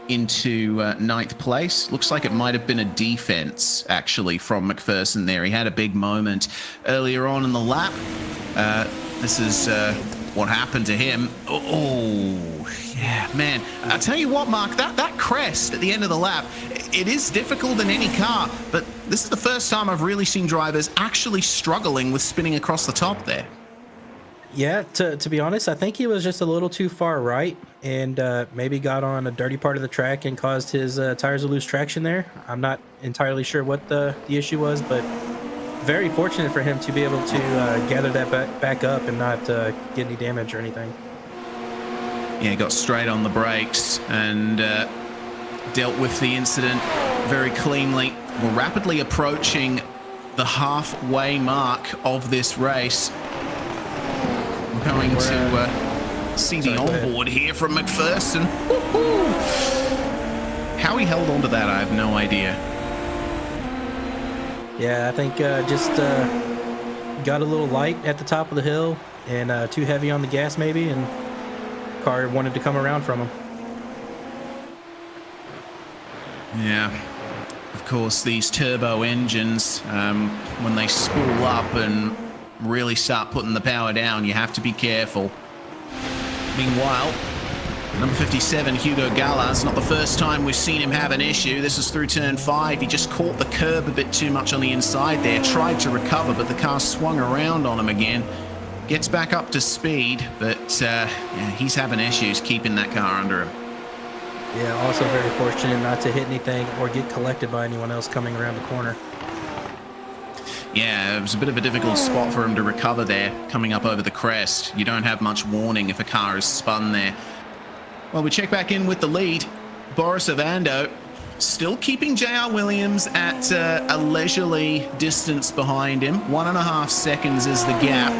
Speaker 3: into ninth place. Looks like it might have been a defense, actually, from McPherson there. He had a big moment earlier on in the lap. This is what happened to him. Oh, yeah, man. I'll tell you what, Mark, that crest at the end of the lap, it is difficult in any car, but this is the first time I've really seen drivers actually struggling with spinning across the top there.
Speaker 4: Yeah, to be honest, I think he was just a little too far right and maybe got on a dirty part of the track and caused his tires to lose traction there. I'm not entirely sure what the issue was, but very fortunate for him to be able to gather that back up and not get any damage or anything.
Speaker 3: Yeah, got straight on the brakes and dealt with the incident very cleanly. We're rapidly approaching the halfway mark of this race. We're going to see the onboard here from McPherson. How he held on to that, I have no idea.
Speaker 4: Yeah, I think just got a little light at the top of the hill and too heavy on the gas maybe, and car wanted to come around from him.
Speaker 3: Yeah, of course, these turbo engines, when they spool up and really start putting the power down, you have to be careful. Meanwhile, number 57, Hugo Gallas, not the first time we've seen him have an issue. This is through turn 5. He just caught the curb a bit too much on the inside there, tried to recover, but the car swung around on him again. Gets back up to speed, but yeah, he's having issues keeping that car under him.
Speaker 4: Yeah, also very fortunate not to hit anything or get collected by anyone else coming around the corner.
Speaker 3: Yeah, it was a bit of a difficult spot for him to recover there, coming up over the crest. You don't have much warning if a car is spun there. Well, we check back in with the lead. Boris Ovando still keeping JR Williams at a leisurely distance behind him. 1.5 seconds is the gap.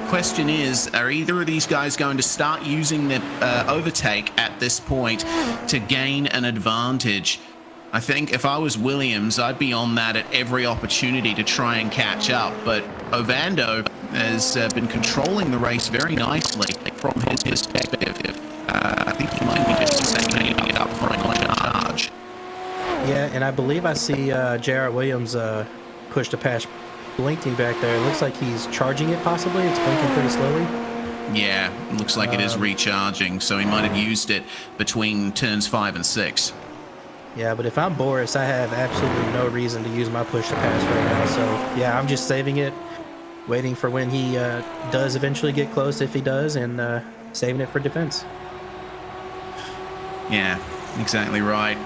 Speaker 3: Question is, are either of these guys going to start using their overtake at this point to gain an advantage? I think if I was Williams, I'd be on that at every opportunity to try and catch up. But Ovando has been controlling the race very nicely from his perspective. I think he might be just setting it up for a charge.
Speaker 4: Yeah, and I believe I see JR Williams push to pass blinking back there. It looks like he's charging it possibly. It's blinking pretty slowly.
Speaker 3: Yeah, it looks like it is recharging, so he might have used it between turns 5 and 6.
Speaker 4: Yeah, but if I'm Boris, I have absolutely no reason to use my push to pass right now. So yeah, I'm just saving it, waiting for when he does eventually get close, if he does, and saving it for defense.
Speaker 3: Yeah, exactly right.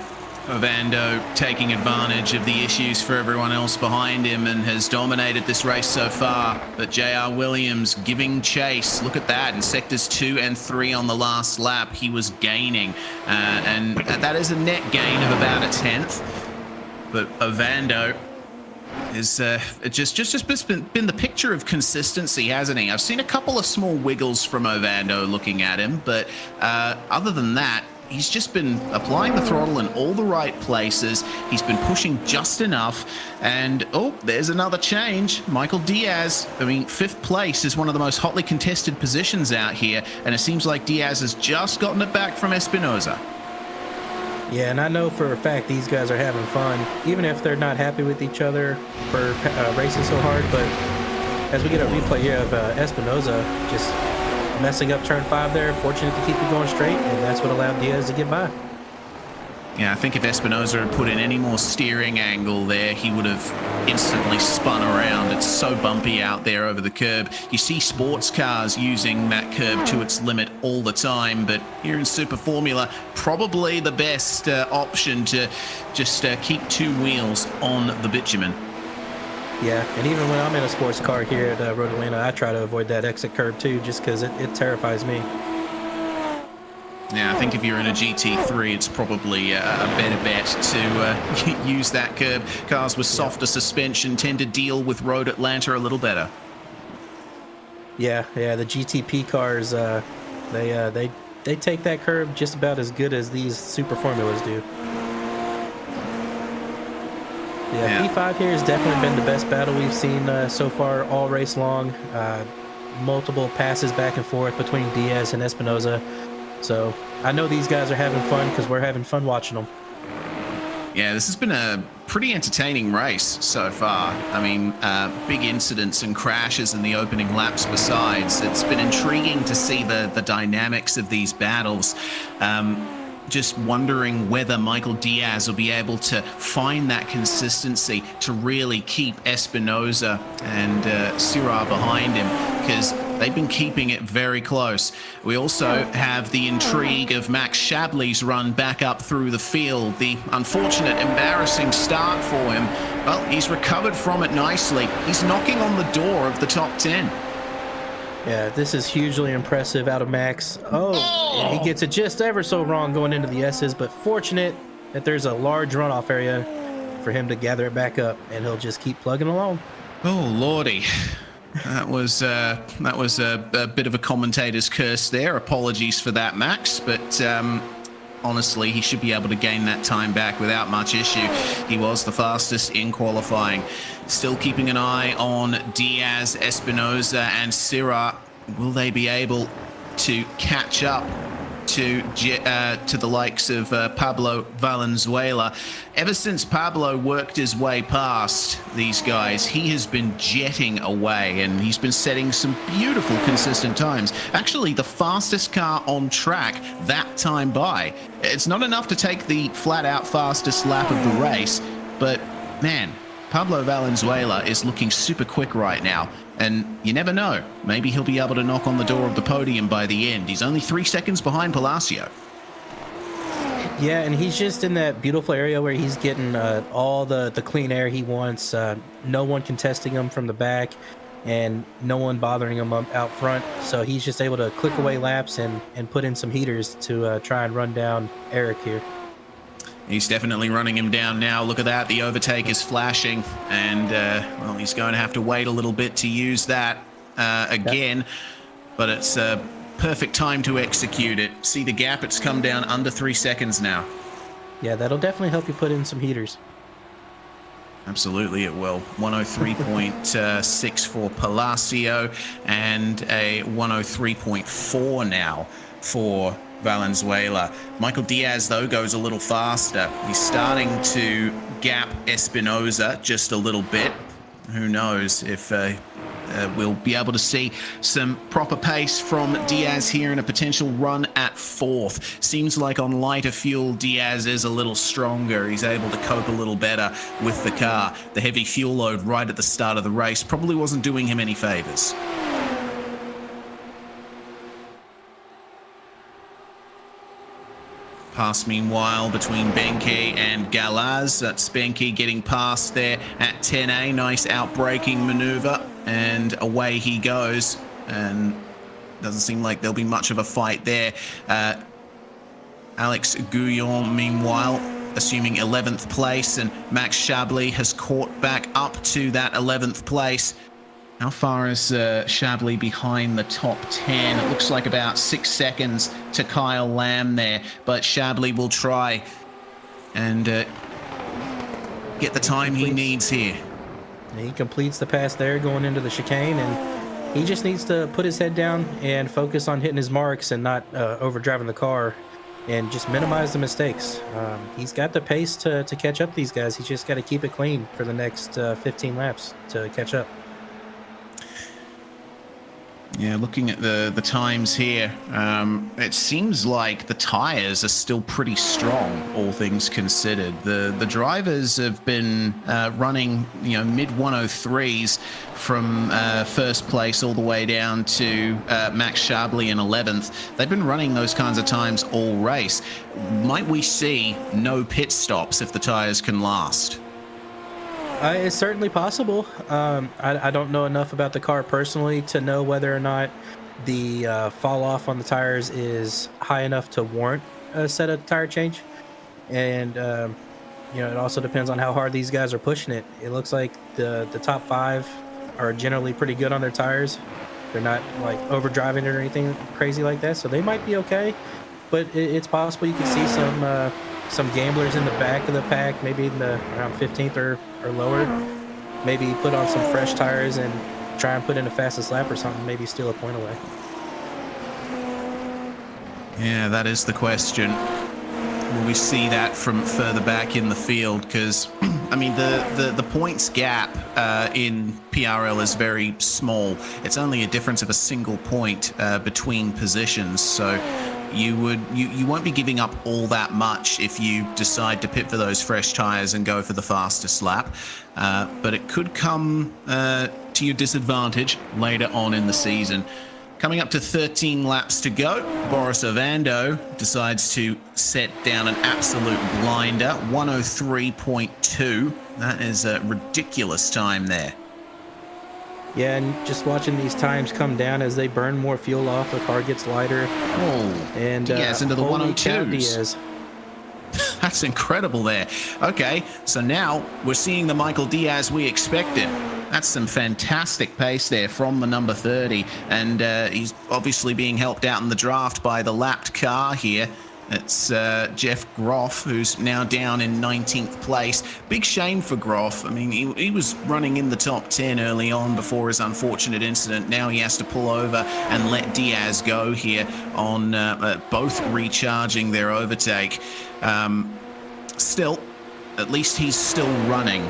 Speaker 3: Ovando taking advantage of the issues for everyone else behind him and has dominated this race so far. But JR Williams giving chase. Look at that. In sectors 2 and 3 on the last lap, he was gaining. And that is a net gain of about a 10th. But Ovando is just been the picture of consistency, hasn't he? I've seen a couple of small wiggles from Ovando looking at him, but other than that, he's just been applying the throttle in all the right places. He's been pushing just enough. And, oh, there's another change. Michael Diaz, I mean, 5th place is one of the most hotly contested positions out here. And it seems like Diaz has just gotten it back from Espinosa.
Speaker 4: Yeah, and I know for a fact these guys are having fun, even if they're not happy with each other for racing so hard. But as we get a replay here of Espinosa just messing up turn 5 there, fortunate to keep it going straight, and that's what allowed Diaz to get by.
Speaker 3: Yeah, I think if Espinosa had put in any more steering angle there, he would have instantly spun around. It's so bumpy out there over the curb. You see sports cars using that curb to its limit all the time, but here in Super Formula, probably the best option to just keep 2 wheels on the bitumen.
Speaker 4: Yeah, and even when I'm in a sports car here at Road Atlanta, I try to avoid that exit curb too, just because it terrifies me.
Speaker 3: Yeah, I think if you're in a GT3, it's probably a better bet to use that curb. Cars with softer suspension tend to deal with Road Atlanta a little better. Yeah, the GTP cars, they take that curb just about as good as these Super Formulas do. Yeah, P5 here has definitely been the best battle we've seen so far all race long. Multiple passes back and forth between Diaz and Espinosa.
Speaker 4: So I know these guys are having fun because we're having fun watching them.
Speaker 3: Yeah, this has been a pretty entertaining race so far. I mean, big incidents and crashes in the opening laps besides. It's been intriguing to see the dynamics of these battles. Just wondering whether Michael Diaz will be able to find that consistency to really keep Espinosa and Syrah behind him, because they've been keeping it very close. We also have the intrigue of Max Shabley's run back up through the field. The unfortunate, embarrassing start for him. Well, he's recovered from it nicely. He's knocking on the door of the top 10.
Speaker 4: Yeah, this is hugely impressive out of Max. Oh, he gets it just ever so wrong going into the S's, but fortunate that there's a large runoff area for him to gather it back up, and he'll just keep plugging along.
Speaker 3: Oh, lordy. That was a bit of a commentator's curse there. Apologies for that, Max, but honestly, he should be able to gain that time back without much issue. He was the fastest in qualifying. Still keeping an eye on Diaz, Espinosa, and Syrah. Will they be able to catch up to the likes of Pablo Valenzuela? Ever since Pablo worked his way past these guys, he has been jetting away, and he's been setting some beautiful, consistent times. Actually, the fastest car on track that time by. It's not enough to take the flat-out fastest lap of the race, but man, Pablo Valenzuela is looking super quick right now, and you never know. Maybe he'll be able to knock on the door of the podium by the end. He's only 3 seconds behind Palacio.
Speaker 4: Yeah, and he's just in that beautiful area where he's getting all the clean air he wants. No one contesting him from the back, and no one bothering him out front. So he's just able to click away laps and put in some heaters to try and run down Eric here.
Speaker 3: He's definitely running him down now. Look at that. The overtake is flashing, and well, he's going to have to wait a little bit to use that again. But it's a perfect time to execute it. See the gap? It's come down under 3 seconds now.
Speaker 4: Yeah, that'll definitely help you put in some heaters.
Speaker 3: Absolutely it will. 103.6 for Palacio, and a 103.4 now for Valenzuela. Michael Diaz, though, goes a little faster. He's starting to gap Espinosa just a little bit. Who knows if we'll be able to see some proper pace from Diaz here in a potential run at 4th. Seems like on lighter fuel, Diaz is a little stronger. He's able to cope a little better with the car. The heavy fuel load right at the start of the race probably wasn't doing him any favors. Pass meanwhile between Benke and Galaz. That's Benke getting past there at 10A. Nice outbraking maneuver, and away he goes. And doesn't seem like there'll be much of a fight there. Alex Gouillon, meanwhile, assuming 11th place, and Max Shabley has caught back up to that 11th place. How far is Shabley behind the top 10? It looks like about 6 seconds to Kyle Lamb there, but Shabley will try and get the time he needs here.
Speaker 4: He completes the pass there going into the chicane, and he just needs to put his head down and focus on hitting his marks and not overdriving the car, and just minimize the mistakes. He's got the pace to catch up these guys. He's just got to keep it clean for the next 15 laps to catch up.
Speaker 3: Yeah, looking at the times here, it seems like the tires are still pretty strong, all things considered. The drivers have been running, mid 103s from first place all the way down to Max Shabley in 11th. They've been running those kinds of times all race. Might we see no pit stops if the tires can last?
Speaker 4: It's certainly possible. I don't know enough about the car personally to know whether or not the fall off on the tires is high enough to warrant a set of tire change. And, it also depends on how hard these guys are pushing it. It looks like the top 5 are generally pretty good on their tires. They're not like overdriving it or anything crazy like that. So they might be okay, but it's possible you can see some gamblers in the back of the pack, maybe in the around 15th or lower, maybe put on some fresh tires and try and put in the fastest lap or something, maybe steal a point away.
Speaker 3: Yeah, that is the question. Will we see that from further back in the field? Because, I mean, the points gap in PRL is very small. It's only a difference of a single point between positions. So you won't be giving up all that much if you decide to pit for those fresh tires and go for the fastest lap. But it could come to your disadvantage later on in the season. Coming up to 13 laps to go, Boris Ovando decides to set down an absolute blinder, 103.2. That is a ridiculous time there.
Speaker 4: Yeah, and just watching these times come down as they burn more fuel off, the car gets lighter.
Speaker 3: Oh,
Speaker 4: and
Speaker 3: Diaz into the
Speaker 4: holy cow,
Speaker 3: 102s.
Speaker 4: Diaz.
Speaker 3: That's incredible there. Okay, so now we're seeing the Michael Diaz we expected. That's some fantastic pace there from the number 30, and he's obviously being helped out in the draft by the lapped car here. It's Jeff Groff, who's now down in 19th place. Big shame for Groff. I mean, he was running in the top 10 early on before his unfortunate incident. Now he has to pull over and let Diaz go here on both recharging their overtake. Still, at least he's still running.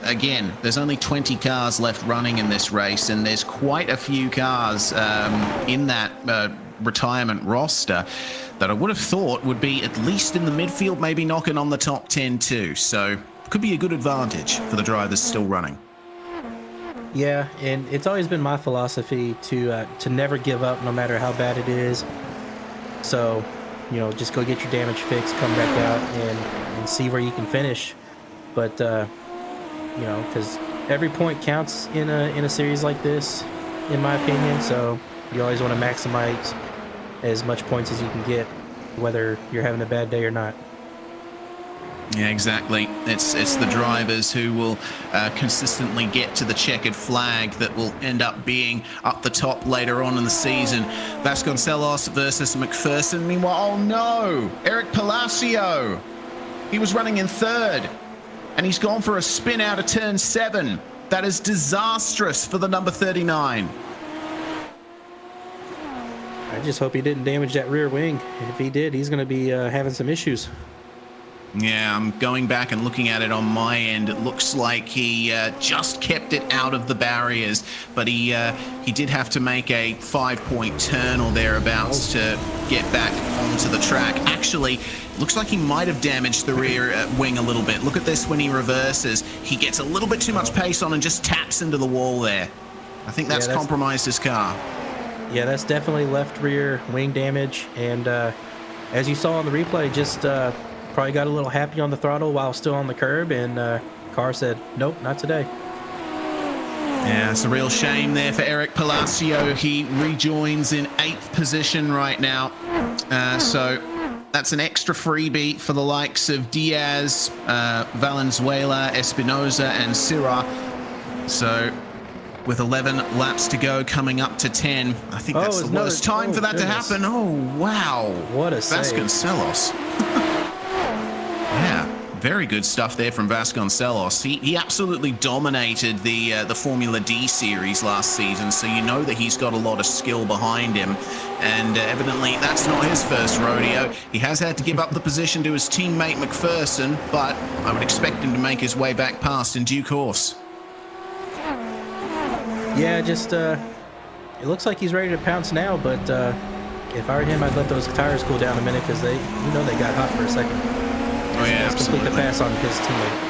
Speaker 3: Again, there's only 20 cars left running in this race, and there's quite a few cars in that retirement roster that I would have thought would be at least in the midfield, maybe knocking on the top 10 too. So could be a good advantage for the drivers still running.
Speaker 4: Yeah, and it's always been my philosophy to never give up no matter how bad it is. So, you know, just go get your damage fixed, come back out and see where you can finish. But you know, because every point counts in a series like this, in my opinion. So you always want to maximize as much points as you can get, whether you're having a bad day or not.
Speaker 3: Yeah, exactly. It's the drivers who will consistently get to the checkered flag that will end up being up the top later on in the season. Vasconcelos versus McPherson. Meanwhile, oh no! Eric Palacio! He was running in third, and he's gone for a spin out of turn 7. That is disastrous for the number 39.
Speaker 4: I just hope he didn't damage that rear wing. And if he did, he's going to be having some issues.
Speaker 3: Yeah, I'm going back and looking at it on my end. It looks like he just kept it out of the barriers, but he did have to make a 5-point turn or thereabouts to get back onto the track. Actually, looks like he might have damaged the rear wing a little bit. Look at this when he reverses. He gets a little bit too much pace on and just taps into the wall there. I think that's compromised his car.
Speaker 4: Yeah, that's definitely left rear wing damage. And as you saw on the replay, just probably got a little happy on the throttle while still on the curb, and car said, nope, not today.
Speaker 3: Yeah, it's a real shame there for Eric Palacio. He rejoins in 8th position right now. So that's an extra freebie for the likes of Diaz, Valenzuela, Espinoza, and Syrah. So with 11 laps to go, coming up to 10, I think that's the worst time for that to happen. Oh, wow.
Speaker 4: What a save.
Speaker 3: Vasconcelos. Yeah, very good stuff there from Vasconcelos. He absolutely dominated the Formula D series last season, so you know that he's got a lot of skill behind him. And evidently, that's not his first rodeo. He has had to give up the position to his teammate McPherson, but I would expect him to make his way back past in due course.
Speaker 4: Yeah, just it looks like he's ready to pounce now, but if I were him, I'd let those tires cool down a minute, because they got hot for a second.
Speaker 3: Oh yeah, absolutely.
Speaker 4: Complete the pass on his teammate.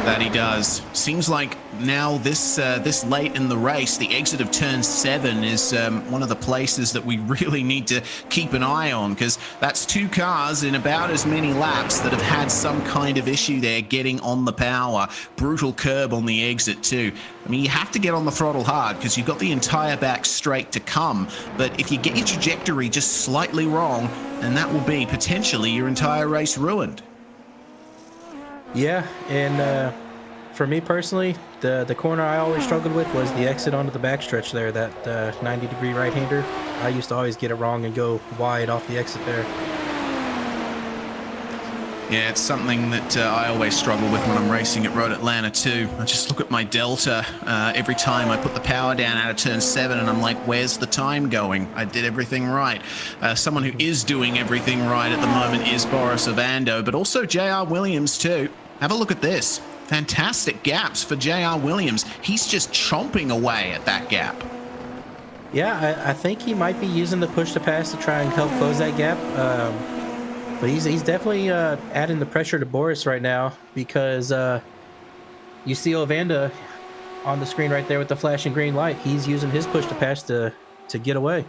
Speaker 3: That he does. Seems like now this late in the race, the exit of turn 7 is one of the places that we really need to keep an eye on, because that's 2 cars in about as many laps that have had some kind of issue there getting on the power. Brutal curb on the exit too. I mean, you have to get on the throttle hard because you've got the entire back straight to come, but if you get your trajectory just slightly wrong, then that will be potentially your entire race ruined.
Speaker 4: Yeah, and for me personally, the corner I always struggled with was the exit onto the backstretch there, that 90-degree right-hander. I used to always get it wrong and go wide off the exit there.
Speaker 3: Yeah, it's something that I always struggle with when I'm racing at Road Atlanta too. I just look at my delta every time I put the power down out of turn 7 and I'm like, where's the time going? I did everything right. Someone who is doing everything right at the moment is Boris Ovando, but also JR Williams too. Have a look at this. Fantastic gaps for JR Williams. He's just chomping away at that gap.
Speaker 4: Yeah, I think he might be using the push to pass to try and help close that gap. But he's definitely adding the pressure to Boris right now because you see Ovanda on the screen right there with the flashing green light. He's using his push to pass to get away.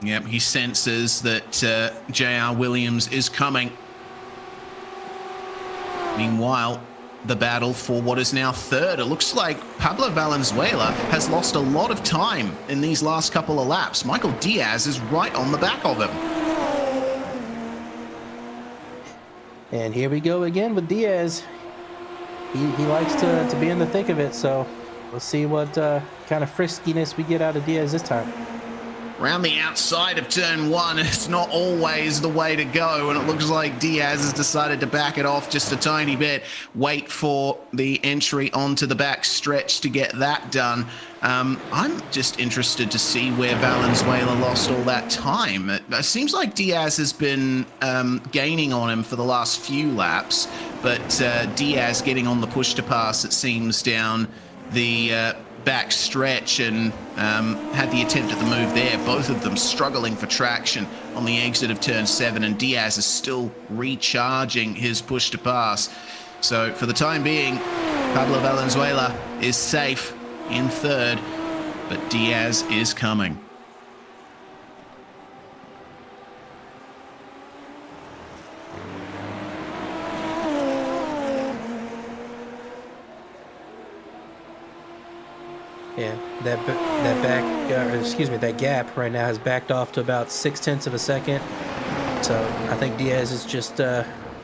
Speaker 3: Yep, he senses that JR Williams is coming. Meanwhile, the battle for what is now third. It looks like Pablo Valenzuela has lost a lot of time in these last couple of laps. Michael Diaz is right on the back of him.
Speaker 4: And here we go again with Diaz. He likes to be in the thick of it, so we'll see what kind of friskiness we get out of Diaz this time.
Speaker 3: Around the outside of turn 1, it's not always the way to go, and it looks like Diaz has decided to back it off just a tiny bit, wait for the entry onto the back stretch to get that done. I'm just interested to see where Valenzuela lost all that time. It seems like Diaz has been gaining on him for the last few laps, but Diaz getting on the push to pass, it seems, down the back stretch and had the attempt at the move there. Both of them struggling for traction on the exit of turn 7, and Diaz is still recharging his push to pass. So for the time being, Pablo Valenzuela is safe in third, but Diaz is coming.
Speaker 4: Yeah, that gap right now has backed off to about 0.6 of a second. So I think Diaz is just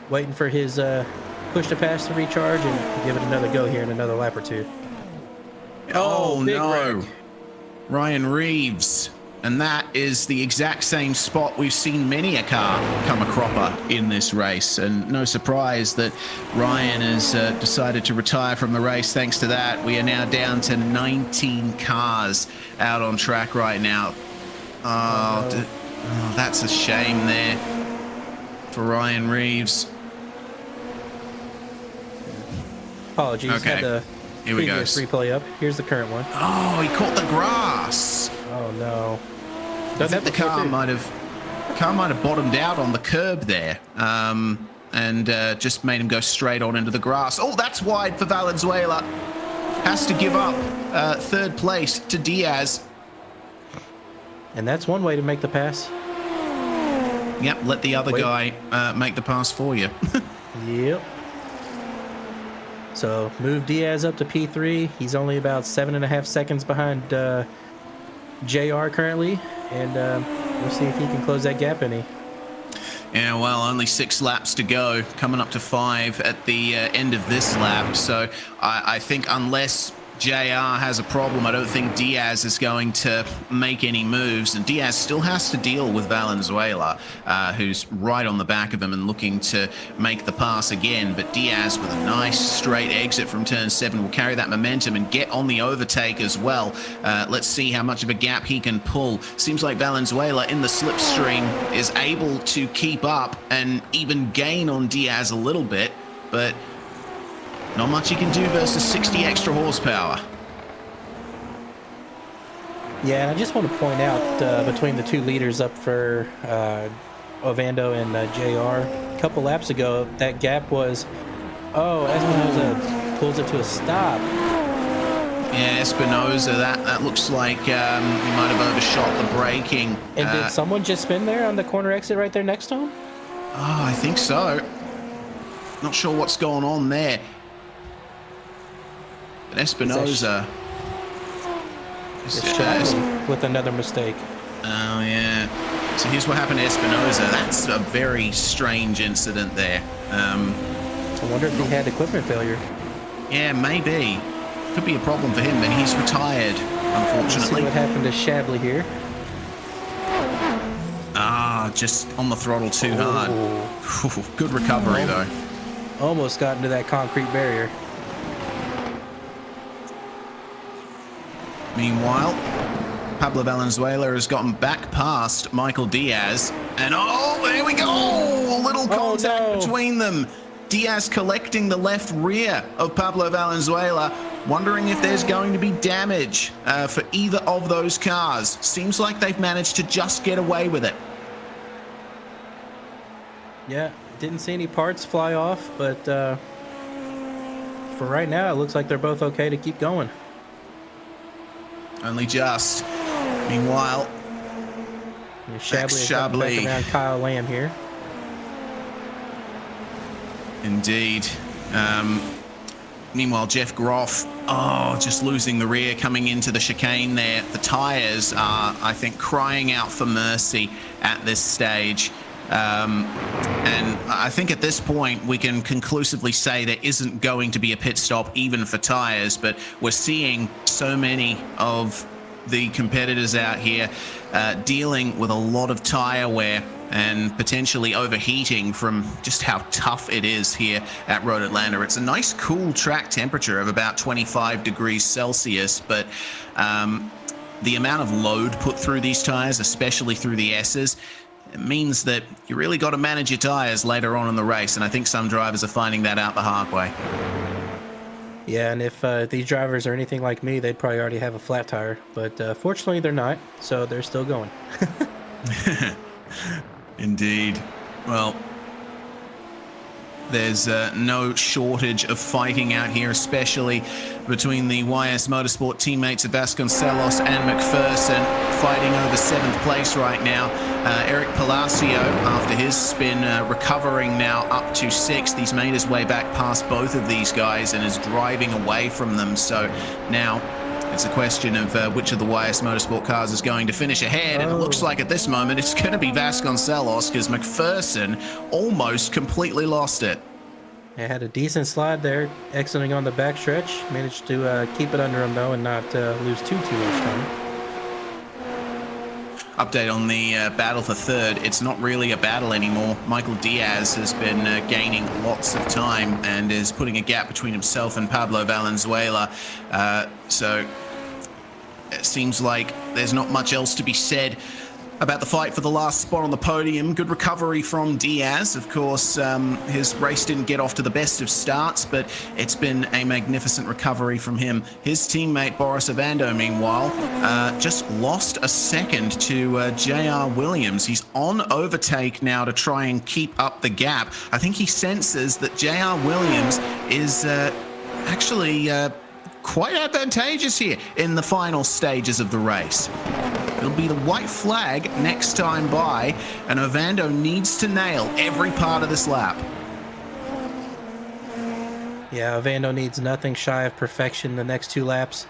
Speaker 4: waiting for his push to pass to recharge and give it another go here in another lap or two.
Speaker 3: Oh no,
Speaker 4: wreck.
Speaker 3: Ryan Reeves. And that is the exact same spot we've seen many a car come a cropper in this race. And no surprise that Ryan has decided to retire from the race. Thanks to that, we are now down to 19 cars out on track right now. Oh, that's a shame there for Ryan Reeves.
Speaker 4: Apologies,
Speaker 3: Okay,
Speaker 4: had the
Speaker 3: here we go.
Speaker 4: previous replay up. Here's the current one.
Speaker 3: Oh, he caught the grass.
Speaker 4: Oh no.
Speaker 3: I think the car might have bottomed out on the curb there, and just made him go straight on into the grass. Oh, that's wide for Valenzuela. Has to give up third place to Diaz.
Speaker 4: And that's one way to make the pass.
Speaker 3: Yep, let the other guy make the pass for you.
Speaker 4: Yep. So move Diaz up to P3. He's only about 7.5 seconds behind JR currently, and we'll see if he can close that gap any.
Speaker 3: Yeah, well, only 6 laps to go, coming up to 5 at the end of this lap. So I think unless JR has a problem, I don't think Diaz is going to make any moves, and Diaz still has to deal with Valenzuela, who's right on the back of him and looking to make the pass again. But Diaz, with a nice straight exit from turn 7, will carry that momentum and get on the overtake as well. Let's see how much of a gap he can pull. Seems like Valenzuela in the slipstream is able to keep up and even gain on Diaz a little bit, but not much he can do versus 60 extra horsepower.
Speaker 4: Yeah, and I just want to point out between the two leaders up for Ovando and JR, a couple laps ago, that gap was, Espinosa pulls it to a stop.
Speaker 3: Yeah, Espinosa, that looks like he might have overshot the braking.
Speaker 4: And did someone just spin there on the corner exit right there next to him?
Speaker 3: Oh, I think so. Not sure what's going on there. But Espinosa
Speaker 4: is with another mistake.
Speaker 3: Oh, yeah. So here's what happened to Espinosa. That's a very strange incident there.
Speaker 4: I wonder if he had equipment failure.
Speaker 3: Yeah, maybe. Could be a problem for him, but he's retired, unfortunately.
Speaker 4: Let's see what happened to Shabley here.
Speaker 3: Ah, just on the throttle too hard. Good recovery, though.
Speaker 4: Almost got into that concrete barrier.
Speaker 3: Meanwhile, Pablo Valenzuela has gotten back past Michael Diaz. And oh, there we go! A little contact between them. Diaz collecting the left rear of Pablo Valenzuela, wondering if there's going to be damage for either of those cars. Seems like they've managed to just get away with it.
Speaker 4: Yeah, didn't see any parts fly off, but for right now, it looks like they're both okay to keep going.
Speaker 3: Only just. Meanwhile,
Speaker 4: Chablis back around Kyle Lamb here.
Speaker 3: Indeed. Meanwhile, Jeff Groff, just losing the rear coming into the chicane there. The tyres are, I think, crying out for mercy at this stage. And I think at this point we can conclusively say there isn't going to be a pit stop even for tyres, but we're seeing so many of the competitors out here dealing with a lot of tyre wear and potentially overheating from just how tough it is here at Road Atlanta. It's a nice cool track temperature of about 25 degrees Celsius, but the amount of load put through these tyres, especially through the S's, it means that you really got to manage your tyres later on in the race, and I think some drivers are finding that out the hard way.
Speaker 4: Yeah, and if these drivers are anything like me, they'd probably already have a flat tire, but fortunately they're not, so they're still going.
Speaker 3: Indeed. Well, there's no shortage of fighting out here, especially between the YS Motorsport teammates of Vasconcelos and McPherson, fighting over 7th place right now. Eric Palacio, after his spin, recovering now up to 6th. He's made his way back past both of these guys and is driving away from them. So now it's a question of which of the YS Motorsport cars is going to finish ahead, and it looks like at this moment it's going to be Vasconcelos, because McPherson almost completely lost it.
Speaker 4: It had a decent slide there, exiting on the backstretch. Managed to keep it under him, though, and not lose too much time.
Speaker 3: Update on the battle for third. It's not really a battle anymore. Michael Diaz has been gaining lots of time and is putting a gap between himself and Pablo Valenzuela. So it seems like there's not much else to be said about the fight for the last spot on the podium. Good recovery from Diaz. Of course, his race didn't get off to the best of starts, but it's been a magnificent recovery from him. His teammate, Boris Ovando, meanwhile, just lost a second to J.R. Williams. He's on overtake now to try and keep up the gap. I think he senses that J.R. Williams is actually quite advantageous here in the final stages of the race. It'll be the white flag next time by, and Ovando needs to nail every part of this lap.
Speaker 4: Yeah, Ovando needs nothing shy of perfection the next 2 laps,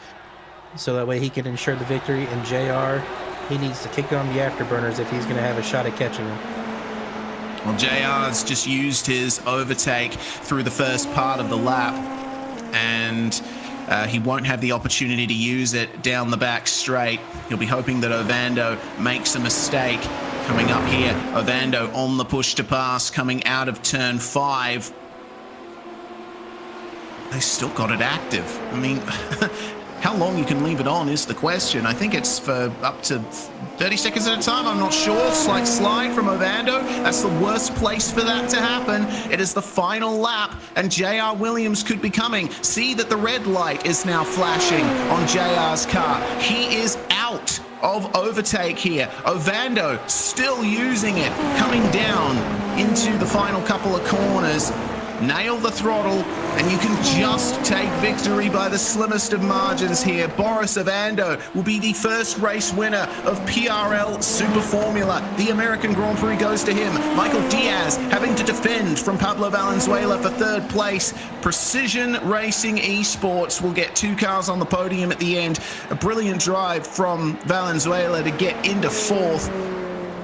Speaker 4: so that way he can ensure the victory. And JR, he needs to kick on the afterburners if he's going to have a shot at catching him.
Speaker 3: Well, JR has just used his overtake through the first part of the lap, and he won't have the opportunity to use it down the back straight. He'll be hoping that Ovando makes a mistake coming up here. Ovando on the push to pass coming out of turn 5. They still got it active. I mean, how long you can leave it on is the question. I think it's for up to 30 seconds at a time. I'm not sure. Slight slide from Ovando. That's the worst place for that to happen. It is the final lap, and J.R. Williams could be coming. See that the red light is now flashing on JR's car. He is out of overtake here. Ovando still using it, coming down into the final couple of corners. Nail the throttle, and you can just take victory by the slimmest of margins here. Boris Ovando will be the first race winner of PRL Super Formula. The American Grand Prix goes to him. Michael Diaz having to defend from Pablo Valenzuela for 3rd place. Precision Racing Esports will get 2 cars on the podium at the end. A brilliant drive from Valenzuela to get into 4th.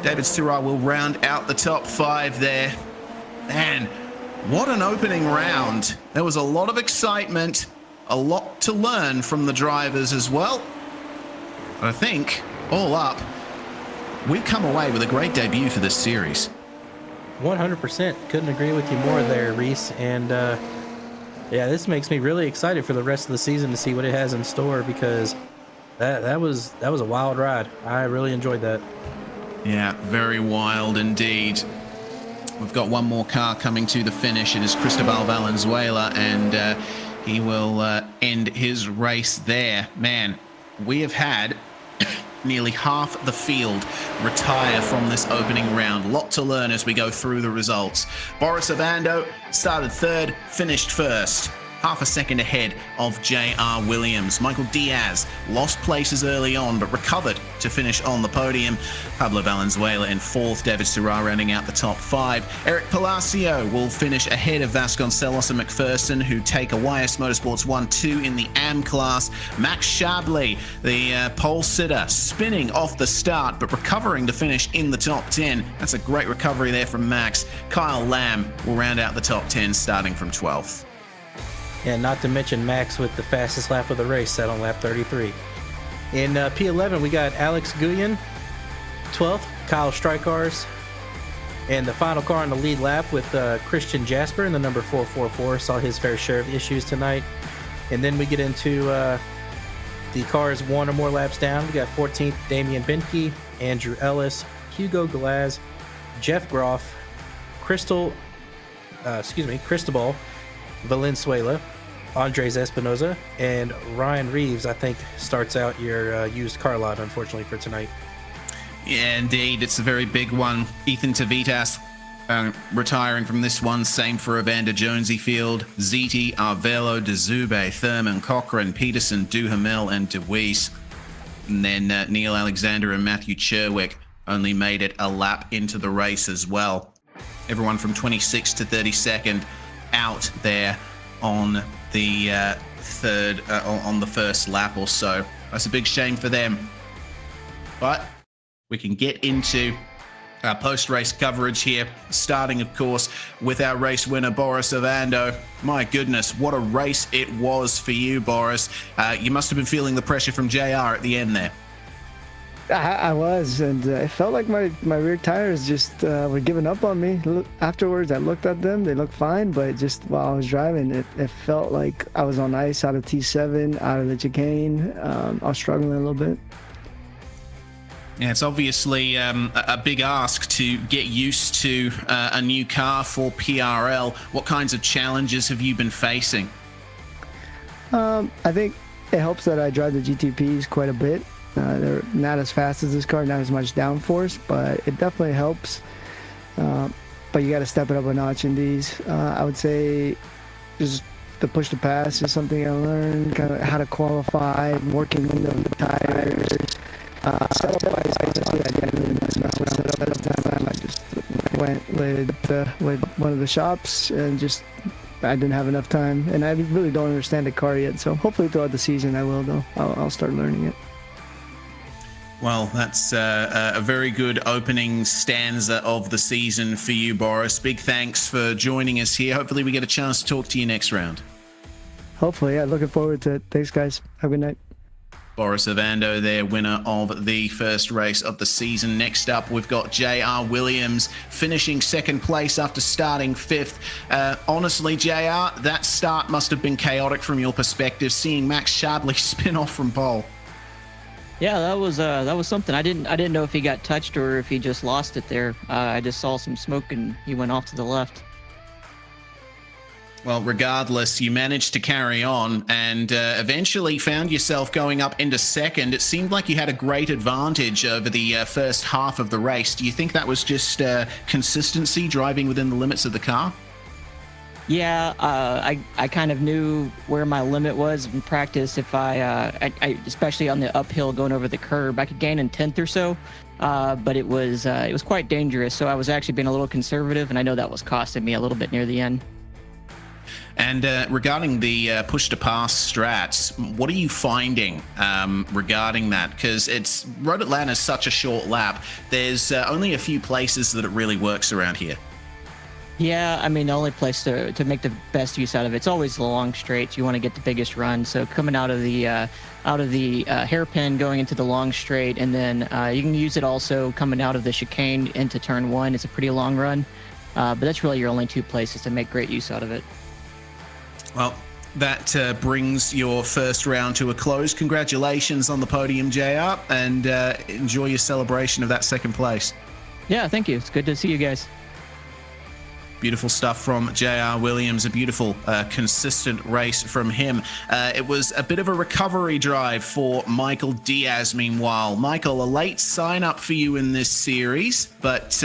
Speaker 3: David Sirra will round out the top 5 there. Man, what an opening round. There was a lot of excitement, a lot to learn from the drivers as well. I think, all up, we've come away with a great debut for this series.
Speaker 4: 100%. Couldn't agree with you more there, Reese. And yeah, this makes me really excited for the rest of the season to see what it has in store, because that was a wild ride. I really enjoyed that.
Speaker 3: Yeah, very wild indeed. We've got one more car coming to the finish. It is Cristobal Valenzuela, and he will end his race there. Man, we have had nearly half the field retire from this opening round. Lot to learn as we go through the results. Boris Ovando started third, finished first. Half a second ahead of J.R. Williams. Michael Diaz lost places early on, but recovered to finish on the podium. Pablo Valenzuela in fourth. David Sirrar rounding out the top five. Eric Palacio will finish ahead of Vasconcelos and McPherson, who take a YS Motorsports 1-2 in the AM class. Max Shabley, the pole sitter, spinning off the start, but recovering to finish in the top 10. That's a great recovery there from Max. Kyle Lamb will round out the top 10, starting from 12th.
Speaker 4: And not to mention Max with the fastest lap of the race, set on lap 33. In P11, we got Alex Guyon, 12th, Kyle Strykars, and the final car on the lead lap with Christian Jasper in the number 444. Saw his fair share of issues tonight. And then we get into the cars one or more laps down. We got 14th, Damian Benke, Andrew Ellis, Hugo Glaz, Jeff Groff, Cristobal Valenzuela, Andres Espinoza, and Ryan Reeves, I think, starts out your used car lot, unfortunately, for tonight.
Speaker 3: Yeah, indeed. It's a very big one. Ethan Tavitas retiring from this one. Same for Evander Jonesy Field. Ziti, Arvelo, Dezube, Thurman, Cochran, Peterson, Duhamel, and DeWeese. And then Neil Alexander and Matthew Cherwick only made it a lap into the race as well. Everyone from 26th to 32nd out there on the on the first lap or so. That's a big shame for them. But we can get into our post-race coverage here, starting, of course, with our race winner, Boris Ovando. My goodness, what a race it was for you, Boris. You must have been feeling the pressure from JR at the end there.
Speaker 5: I was, and it felt like my rear tires just were giving up on me. Afterwards, I looked at them. They looked fine, but just while I was driving, it felt like I was on ice out of T7, out of the chicane. I was struggling a little bit.
Speaker 3: Yeah, it's obviously a big ask to get used to a new car for PRL. What kinds of challenges have you been facing?
Speaker 5: I think it helps that I drive the GTPs quite a bit. They're not as fast as this car, not as much downforce, but it definitely helps. But you got to step it up a notch in these. I would say just the push to pass is something I learned, kind of how to qualify, working in the tires. Setup-wise, honestly, I didn't really mess around with setup at the time. I just went with one of the shops and just I didn't have enough time. And I really don't understand the car yet, so hopefully throughout the season I will, though. I'll start learning it.
Speaker 3: Well, that's a very good opening stanza of the season for you, Boris. Big thanks for joining us here. Hopefully we get a chance to talk to you next round.
Speaker 5: Hopefully, yeah. Looking forward to it. Thanks, guys. Have a good night.
Speaker 3: Boris Ovando there, winner of the first race of the season. Next up, we've got J.R. Williams finishing second place after starting fifth. Honestly, J.R., that start must have been chaotic from your perspective, seeing Max Shabley spin off from pole.
Speaker 6: Yeah, that was something. I didn't know if he got touched or if he just lost it there. I just saw some smoke and he went off to the left.
Speaker 3: Well, regardless, you managed to carry on and eventually found yourself going up into second. It seemed like you had a great advantage over the first half of the race. Do you think that was just consistency, driving within the limits of the car?
Speaker 6: Yeah, I kind of knew where my limit was in practice. If I especially on the uphill going over the curb, I could gain in 10th or so, but it was quite dangerous. So I was actually being a little conservative, and I know that was costing me a little bit near the end.
Speaker 3: And regarding the push-to-pass strats, what are you finding regarding that? Because Road Atlanta is such a short lap. There's only a few places that it really works around here.
Speaker 6: Yeah, I mean, the only place to make the best use out of it's always the long straights. You want to get the biggest run. So coming out of the hairpin, going into the long straight, and then you can use it also coming out of the chicane into turn one. It's a pretty long run, but that's really your only two places to make great use out of it.
Speaker 3: Well, that brings your first round to a close. Congratulations on the podium, JR, and enjoy your celebration of that second place.
Speaker 6: Yeah, thank you. It's good to see you guys.
Speaker 3: Beautiful stuff from J.R. Williams, a beautiful, consistent race from him. It was a bit of a recovery drive for Michael Diaz, meanwhile. Michael, a late sign-up for you in this series, but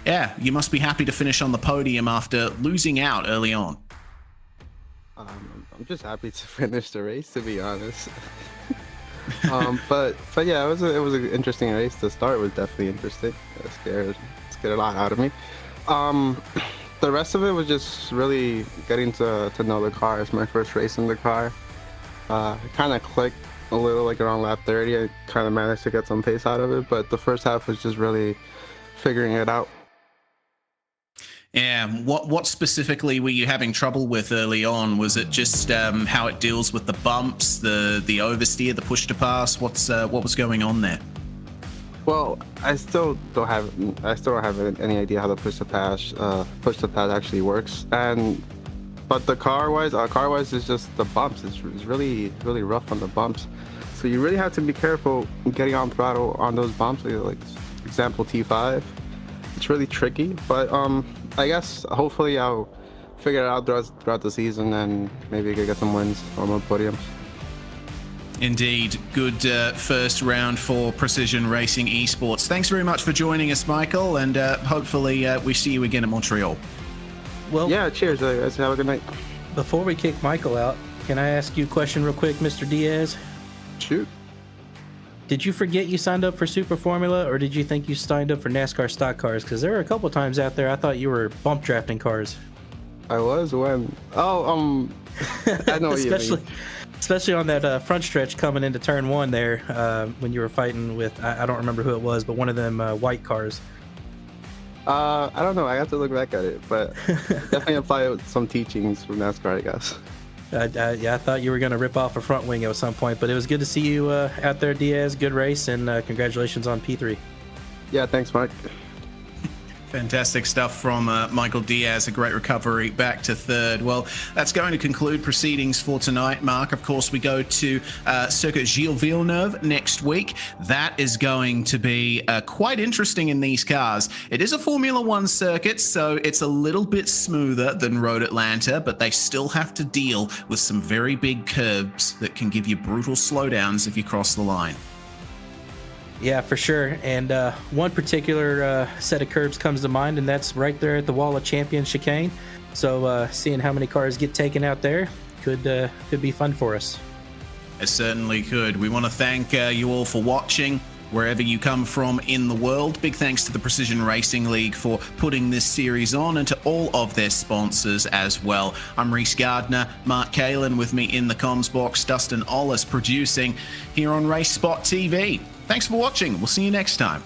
Speaker 3: yeah, you must be happy to finish on the podium after losing out early on.
Speaker 7: I'm just happy to finish the race, to be honest. But yeah, it was an interesting race. The start was definitely interesting. It scared a lot out of me. The rest of it was just really getting to know the car. It's my first race in the car. It kind of clicked a little like around lap 30. I kind of managed to get some pace out of it, but the first half was just really figuring it out.
Speaker 3: Yeah, what specifically were you having trouble with early on? Was it just how it deals with the bumps, the oversteer, the push to pass? What was going on there?
Speaker 7: Well, I still don't have any idea how the push to pass actually works. But the car wise is just the bumps. It's really rough on the bumps. So you really have to be careful getting on throttle on those bumps. Like example T5. It's really tricky, but I guess hopefully I'll figure it out throughout the season, and maybe I can get some wins or more podiums.
Speaker 3: Indeed. Good first round for Precision Racing Esports. Thanks very much for joining us, Michael, and hopefully we see you again in Montreal.
Speaker 4: Well,
Speaker 7: yeah, cheers, guys. Have a good night.
Speaker 4: Before we kick Michael out, can I ask you a question real quick, Mr. Diaz?
Speaker 7: Shoot.
Speaker 4: Did you forget you signed up for Super Formula, or did you think you signed up for NASCAR stock cars? Because there were a couple times out there I thought you were bump drafting cars.
Speaker 7: I was when. I know what you mean.
Speaker 4: Especially on that front stretch coming into turn one there, when you were fighting with, I don't remember who it was, but one of them white cars.
Speaker 7: I don't know. I have to look back at it, but definitely apply some teachings from NASCAR, I guess.
Speaker 4: Yeah, I thought you were going to rip off a front wing at some point, but it was good to see you out there, Diaz. Good race, and congratulations on P3.
Speaker 7: Yeah, thanks, Mark.
Speaker 3: Fantastic stuff from Michael Diaz, a great recovery back to third. Well, that's going to conclude proceedings for tonight, Mark. Of course, we go to Circuit Gilles Villeneuve next week. That is going to be quite interesting in these cars. It is a Formula One circuit, so it's a little bit smoother than Road Atlanta, but they still have to deal with some very big curves that can give you brutal slowdowns if you cross the line.
Speaker 4: Yeah, for sure. And one particular set of curbs comes to mind, and that's right there at the Wall of Champions chicane. So seeing how many cars get taken out there could be fun for us.
Speaker 3: It certainly could. We want to thank you all for watching, wherever you come from in the world. Big thanks to the Precision Racing League for putting this series on, and to all of their sponsors as well. I'm Reese Gardner, Mark Kalin with me in the comms box, Dustin Ollis producing here on RaceSpotTV. Thanks for watching. We'll see you next time.